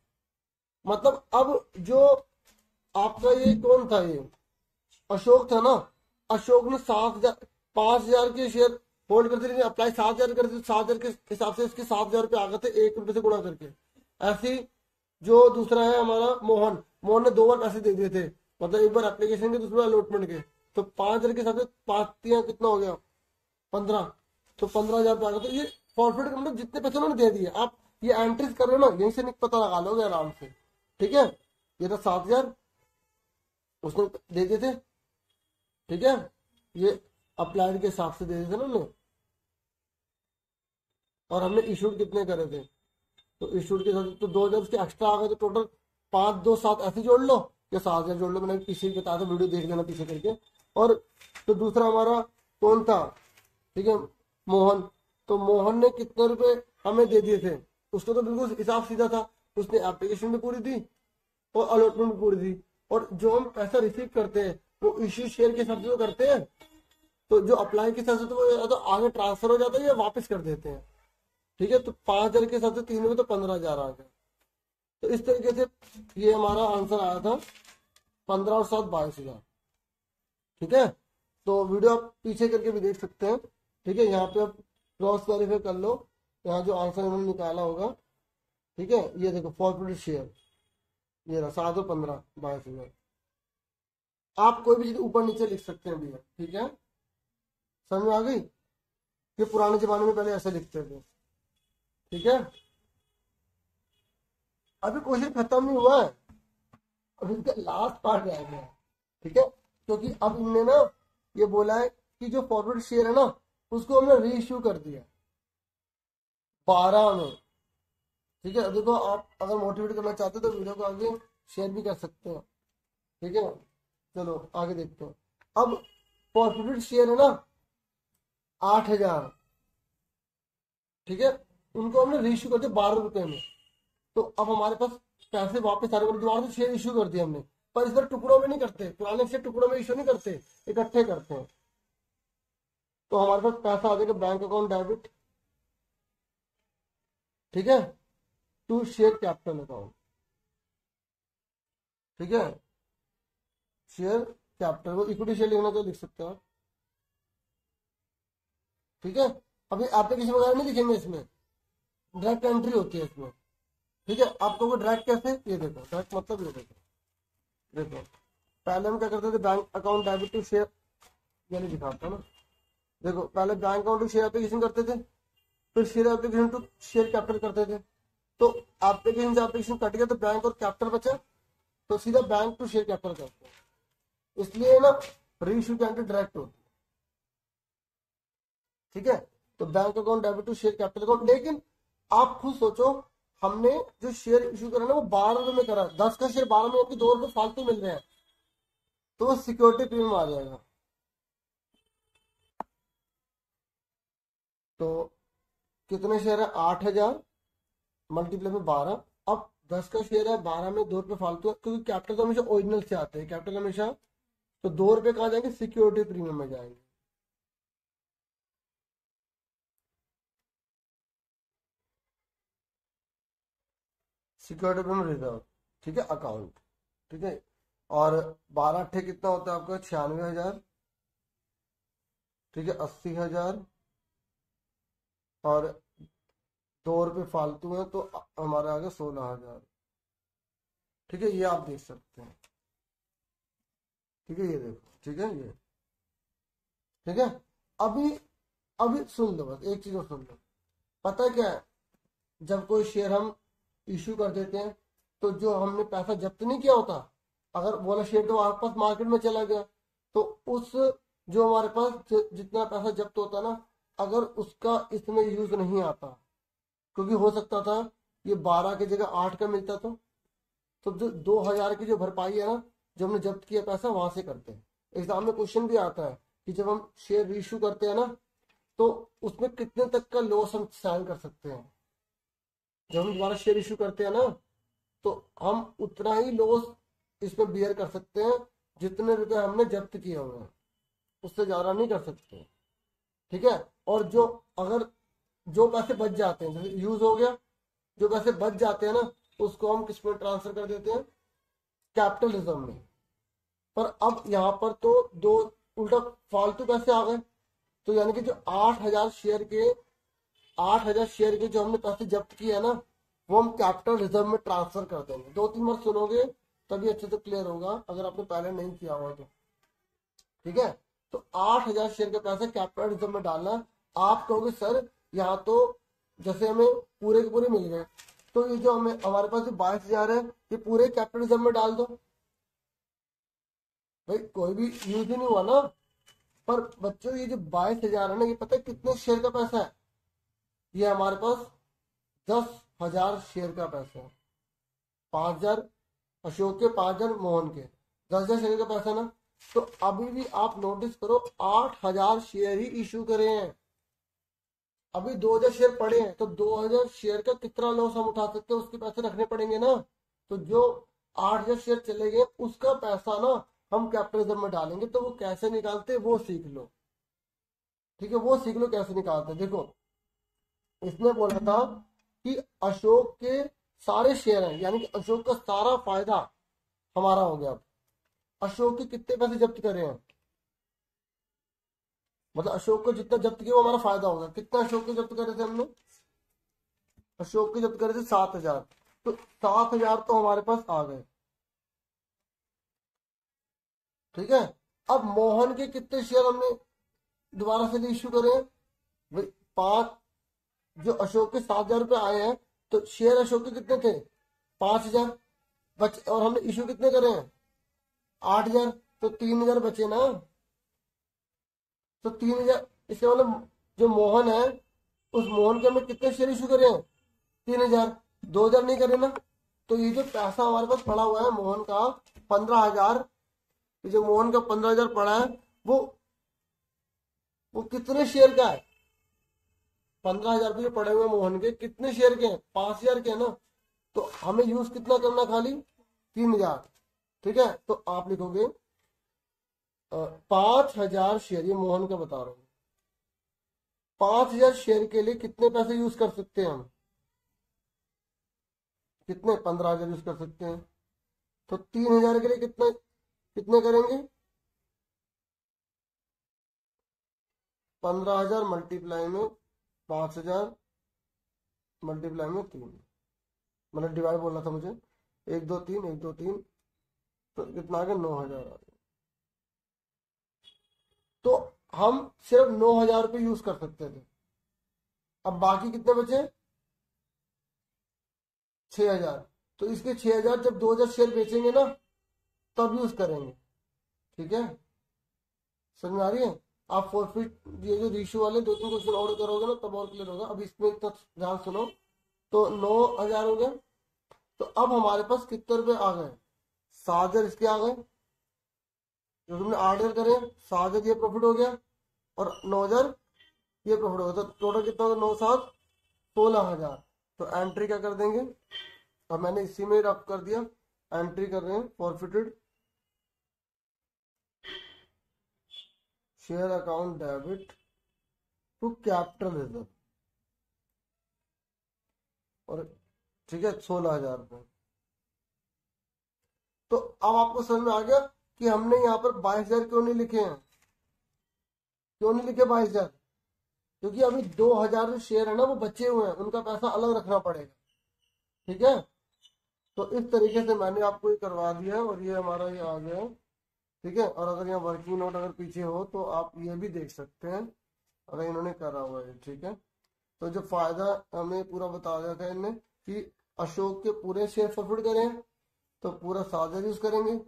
मतलब अब जो आपका ये कौन था, ये अशोक था ना, अशोक ने 7,000 5,000 के शेयर होल्ड करते, लेकिन अप्लाई 7,000 करते, 7,000 के हिसाब से इसके 7,000 रुपये आ गए थे 1 रुपये से गुणा करके। ऐसी जो दूसरा है हमारा मोहन ने 2 बार पैसे दे दिए थे, मतलब एक बार एप्लीकेशन के, दूसरा अलॉटमेंट के, तो 5,000 के हिसाब से 5 कितना हो गया? 15, तो 15,000 रुपये आ गया। तो ये फॉरफिट का मतलब जितने पैसे उन्होंने दे दिए, आप ये एंट्रीज कर रहे हो ना, यहीं से पता लगा लोगे आराम से, ठीक है। ये था 7,000 उसने दे दिए थे, ठीक है। ये अप्लाइड के हिसाब से दे दिए थे ना उन्होंने, और हमने इशूड कितने करे थे, तो इशूड के हिसाब से तो 2,000 उसके एक्स्ट्रा आ गए, तो टोटल 5 2 7 ऐसे जोड़ लो, या 7,000 जोड़ लो, मैंने पीछे बताया था, वीडियो देख लेना पीछे करके। और तो दूसरा हमारा कौन था, ठीक है, मोहन। तो मोहन ने कितने रुपए हमें दे दिए थे, उसको तो बिल्कुल हिसाब सीधा था, उसने एप्लीकेशन भी पूरी दी और अलॉटमेंट भी पूरी दी। और जो हम पैसा रिसीव करते हैं वो इश्यू शेयर के हिसाब से तो करते हैं, तो जो अप्लाई के हिसाब से तो वो या तो आगे ट्रांसफर हो जाता है या वापस कर देते हैं, ठीक है। तो 5,000 के हिसाब से 3 में तो 15,000 आ गया। तो इस तरीके से ये हमारा आंसर आया था 15 और 7 22,000, ठीक है। तो वीडियो आप पीछे करके भी देख सकते हैं, ठीक है। यहाँ पे आप क्रॉस वेरीफाई कर लो, यहाँ जो आंसर इन्होंने निकाला होगा, ठीक है। ये देखो फॉरवर्ड शेयर, ये रहा 7 और 15 22,000। आप कोई भी चीज ऊपर नीचे लिख सकते हैं भैया, ठीक है, समझ में आ गई। ये पुराने जमाने में पहले ऐसे लिखते थे, ठीक है। अभी क्वेश्चन खत्म नहीं हुआ है, अभी इसका लास्ट पार्ट रह गया है, ठीक है। क्योंकि अब इनने ना ये बोला है कि जो फॉरवर्ड शेयर है ना उसको हमने री इश्यू कर दिया 12 में, ठीक है। देखो आप अगर मोटिवेट करना चाहते हो तो वीडियो को आगे शेयर भी कर सकते हैं, ठीक है। चलो आगे देखते हैं। अब फॉरवर्ड शेयर है ना 8,000, ठीक है, उनको हमने री इश्यू कर दिया 12 रुपए में। तो अब हमारे पास पैसे वापस आ रहे, दोबारा से शेयर इश्यू कर दिए हमने, पर इस बार टुकड़ों में नहीं करते, पुराने शेयर टुकड़ों में इश्यू नहीं करते, इकट्ठे करते हैं। तो हमारे पास पैसा आ जाएगा बैंक अकाउंट डेबिट, ठीक है, टू शेयर कैपिटल अकाउंट, ठीक है। शेयर कैपिटल को इक्विटी शेयर लिखना तो लिख सकते हो, ठीक है। अभी एप्लीकेशन वगैरह नहीं लिखेंगे इसमें, डायरेक्ट एंट्री होती है इसमें, ठीक है। आपको वो डायरेक्ट कैसे, ये देखो डायरेक्ट मतलब ये देखो, देखो पहले हम क्या करते थे, bank account debit to share, ये नहीं दिखाता ना, देखो पहले bank account to share application करते थे, फिर share application to share capital करते थे। तो एप्लीकेशन से एप्लीकेशन कट गया तो बैंक और कैपिटल बचा, तो सीधा बैंक टू शेयर कैपिटल करते हैं, इसलिए ना री इश्यू की एंट्री डायरेक्ट होती है, ठीक है। तो bank account debit to share capital account. लेकिन आप खुद सोचो, हमने जो शेयर इश्यू करा ना वो 12 रुपए में करा, 10 का शेयर 12 में, आपको 2 रुपए फालतू मिल रहे हैं, तो वो सिक्योरिटी प्रीमियम आ जाएगा। तो कितने शेयर है, 8,000 मल्टीप्लाई में 12। अब 10 का शेयर है, 12 में 2 रुपए फालतू है, क्योंकि कैपिटल तो हमेशा ओरिजिनल से आते हैं, कैपिटल हमेशा, तो 2 रुपए कहाँ जाएंगे, सिक्योरिटी प्रीमियम में जाएंगे, सिक्योरिटी प्रीमियम रिजर्व, ठीक है, अकाउंट, ठीक है। और 12 अट्ठे कितना होता है आपका, 96,000, ठीक है, 80,000, और 2 रुपए फालतू है तो हमारा आ गया 16,000, ठीक है। ये आप देख सकते हैं, ठीक है, ये देखो, ठीक है, ये ठीक है। अभी अभी सुन लो, बस एक चीज और सुन लो, पता है क्या है, जब कोई शेयर हम इश्यू कर देते हैं तो जो हमने पैसा जब्त नहीं किया होता, अगर वो वाला शेयर तो आपके पास मार्केट में चला गया, तो उस जो हमारे पास जितना पैसा जब्त होता ना, अगर उसका इसमें यूज नहीं आता, क्योंकि हो सकता था ये 12 की जगह 8 का मिलता, तो जो 2,000 की जो भरपाई है ना, जो हमने जब्त किया पैसा वहां से करते हैं। एग्जाम में क्वेश्चन भी आता है कि जब हम शेयर इशू करते हैं ना, तो उसमें कितने तक का लॉस हम सहन कर सकते हैं। जब हम दोबारा शेयर इशू करते हैं ना, तो हम उतना ही लॉस इसमें बियर कर सकते हैं जितने रुपए हमने जब्त किए हुए हैं, उससे ज्यादा नहीं कर सकते, ठीक है। और जो अगर जो पैसे बच जाते हैं, जैसे यूज हो गया, जो पैसे बच जाते हैं ना, उसको हम किस में ट्रांसफर कर देते हैं, कैपिटल रिजर्व में। पर अब यहाँ पर तो दो उल्टा फालतू पैसे आ गए, तो यानी कि जो 8,000 शेयर के 8,000 शेयर के जो हमने पैसे जब्त किए हैं ना, वो हम कैपिटल रिजर्व में ट्रांसफर कर देंगे। 2-3 बार सुनोगे तभी अच्छे से क्लियर होगा, अगर आपने पहले नहीं किया हुआ तो, ठीक है। तो 8,000 शेयर का पैसा कैपिटल रिजर्व में डालना। आप कहोगे सर यहाँ तो जैसे हमें पूरे के पूरे मिल गए, तो ये जो हमें हमारे पास जो 22,000 है ये पूरे कैपिटल रिजर्व में डाल दो। भाई कोई भी यूज ही नहीं हुआ ना। पर बच्चों ये जो 22,000 है ना, ये पता है कितने शेयर का पैसा है, ये हमारे पास 10,000 शेयर का पैसा है। 5,000 अशोक के 5,000, मोहन के 10,000 शेयर का पैसा ना। तो अभी भी आप नोटिस करो 8,000 शेयर ही इशू करे हैं, अभी 2,000 शेयर पड़े हैं, तो 2,000 शेयर का कितना लॉस हम उठा सकते हैं, उसके पैसे रखने पड़ेंगे ना। तो जो 8,000 शेयर चले गए उसका पैसा ना हम कैपिटल रिजर्व में डालेंगे। तो वो कैसे निकालते वो सीख लो, ठीक है, वो सीख लो कैसे निकालते। देखो इसने बोला था कि अशोक के सारे शेयर हैं, यानी कि अशोक का सारा फायदा हमारा हो गया। अशोक के कितने पैसे जब्त करे हैं, मतलब अशोक को जितना जब्त किया वो हमारा फायदा होगा। कितना अशोक के जब्त करे थे हमने, अशोक के जब्त करे थे 7,000, तो 7,000 तो हमारे पास आ गए, ठीक है। अब मोहन के कितने शेयर हमने दोबारा से इश्यू करे हैं भाई, 5, जो अशोक के 7,000 रुपये आए हैं, तो शेयर अशोक के कितने थे 5,000 बचे, और हमने इश्यू कितने करे हैं 8,000, तो 3,000 बचे ना। तो 3,000, इसके मतलब जो मोहन है उस मोहन के हमने कितने शेयर इशू करे हैं 3,000, 2,000 नहीं करे ना। तो ये जो पैसा हमारे पास पड़ा हुआ है मोहन का 15,000, ये जो मोहन का 15,000 पड़ा है वो कितने शेयर का है, 15,000 रुपये जो पड़े हुए मोहन के कितने शेयर के हैं 5,000 के हैं ना। तो हमें यूज कितना करना, खाली 3,000, ठीक है। तो आप लिखोगे 5,000 शेयर, ये मोहन का बता रहा हूं, 5,000 शेयर के लिए कितने पैसे यूज कर सकते हैं हम, कितने 15,000 यूज कर सकते हैं। तो 3,000 के लिए कितने कितने करेंगे, 15,000 मल्टीप्लाई में 5,000 मल्टीप्लाई में 3, मतलब डिवाइड बोलना था मुझे, 1 2 3 1 2 3, तो कितना आ गया 9,000 आ गया। तो हम सिर्फ 9,000 रुपये यूज कर सकते थे। अब बाकी कितने बचे 6,000, तो इसके 6,000 जब 2,000 शेयर बेचेंगे ना तब यूज करेंगे, ठीक है, समझ में आ रही है। आप फॉरफिट ये जो रेशियो वाले 2-3 क्वेश्चन और करोगे ना तब और क्लियर होगा, अब इसमें इतना ध्यान सुनो। तो 9,000 हो गया, तो अब हमारे पास कितने रुपए आ गए 7,000 इसके आ गए, जो तुमने 8,000 करे 7,000 ये प्रॉफिट हो गया, और 9,000 ये प्रॉफिट हो गया, तो टोटल कितना होगा 9 7 16,000। तो एंट्री क्या कर देंगे, अब मैंने इसी में रफ कर दिया, एंट्री कर रहे हैं forfeited share account debit to capital reserve, और ठीक है 16,000 रुपये। तो अब आपको समझ में आ गया कि हमने यहाँ पर 22,000 क्यों नहीं लिखे हैं, क्यों नहीं लिखे 22,000, क्योंकि अभी 2,000 जो शेयर है ना वो बचे हुए हैं, उनका पैसा अलग रखना पड़ेगा, ठीक है। तो इस तरीके से मैंने आपको ये करवा दिया है, और ये हमारा ये आ गया है, ठीक है। और अगर यहाँ वर्किंग नोट अगर पीछे हो तो आप ये भी देख सकते हैं, अगर इन्होंने करा हुआ है, ठीक है। तो जो फायदा हमें पूरा बता दिया था इनने कि अशोक के पूरे शेयर फॉरवर्ड करें तो पूरा 7,000 यूज करेंगे,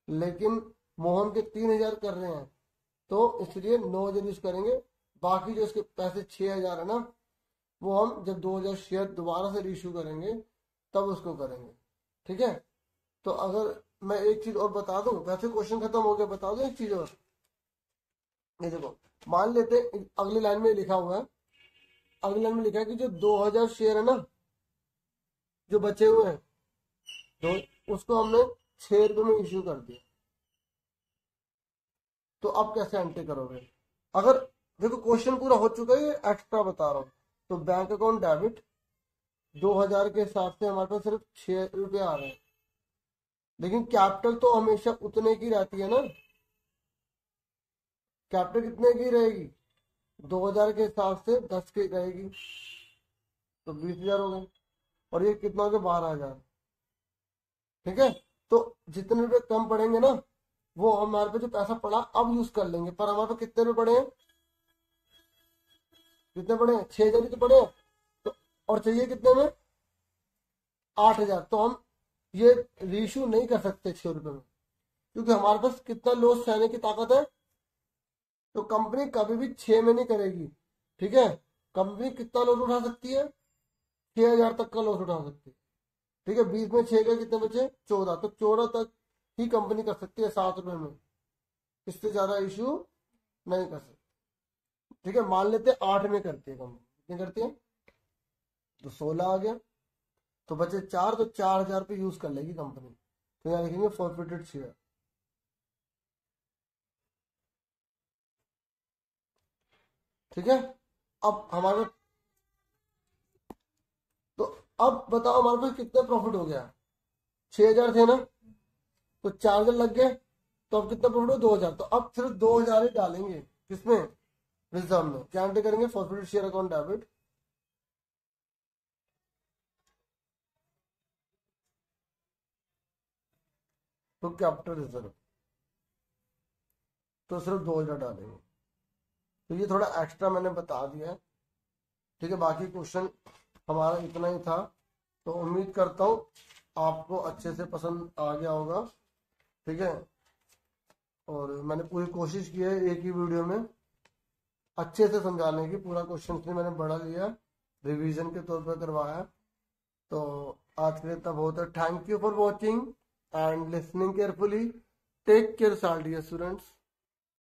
लेकिन मोहन के 3,000 कर रहे हैं तो इसलिए 9,000 यूज करेंगे। बाकी जो इसके पैसे 6,000 है ना वो हम जब 2,000 शेयर दोबारा से रीइश्यू करेंगे तब उसको करेंगे, ठीक है। तो अगर मैं एक चीज और बता दूं, वैसे क्वेश्चन खत्म हो गया, बता दूं एक चीज और, ये देखो मान लेते अगली लाइन में लिखा हुआ है, अगली लाइन में लिखा है कि जो 2,000 शेयर है ना जो बचे हुए हैं तो उसको हमने 6 रुपये में इश्यू कर दिया। तो अब कैसे एंट्री करोगे, अगर देखो क्वेश्चन पूरा हो चुका है, ये एक्स्ट्रा बता रहा हूँ। तो बैंक अकाउंट डेबिट 2,000 के हिसाब से हमारे पास सिर्फ 6 रुपये आ रहे हैं, लेकिन कैपिटल तो हमेशा उतने की रहती है ना, कैपिटल कितने की रहेगी 2,000 के हिसाब से 10 की रहेगी, तो 20,000 हो गए, और ये कितना हो गया 12,000, ठीक है। तो जितने रुपए कम पड़ेंगे ना वो हमारे पे जो पैसा पड़ा अब यूज कर लेंगे, पर हमारे पे कितने रुपए पड़े हैं, कितने पड़े हैं 6,000 ही तो पड़े हैं, तो और चाहिए कितने में 8,000, तो हम ये रीइश्यू नहीं कर सकते 6 रुपए में, क्योंकि हमारे पास कितना लॉस सहने की ताकत है। तो कंपनी कभी भी 6 में नहीं करेगी, ठीक है। कंपनी कितना लॉस उठा सकती है 6,000 तक का लॉस उठा सकती है, ठीक है, 20 में 6 के कितने बचे, 14, तो 14 तक ही कंपनी कर सकती है 7 रुपए में, इससे ज्यादा इशू नहीं कर सकती। ठीक है, मान लेते 8 में करती है कंपनी, कितनी करती है, तो 16 आ गया, तो बचे 4, तो 4,000 पे यूज कर लेगी कंपनी, तो यहाँ लिखेंगे फॉरफिटेड शेयर। ठीक है, अब हमारे, तो अब बताओ हमारे पास कितना प्रॉफिट हो गया, 6,000 थे ना, तो 4,000 लग गए, तो अब कितना प्रॉफिट हो, 2,000, तो अब सिर्फ 2,000 ही डालेंगे किसमें, रिजर्व में। क्या एंट्री करेंगे, फॉरफिटेड शेयर अकाउंट डेबिट, तो कैपिटल रिजर्व, तो सिर्फ 2,000 डालेंगे। तो ये थोड़ा एक्स्ट्रा मैंने बता दिया है। ठीक है, बाकी क्वेश्चन हमारा इतना ही था, तो उम्मीद करता हूँ आपको अच्छे से पसंद आ गया होगा। ठीक है, और मैंने पूरी कोशिश की है एक ही वीडियो में अच्छे से समझाने की, पूरा क्वेश्चन भी मैंने बढ़ा लिया, रिवीजन के तौर पर करवाया। तो आज के लिए इतना बहुत है। Thank you for watching and listening carefully. Take care साल डियर स्टूडेंट्स।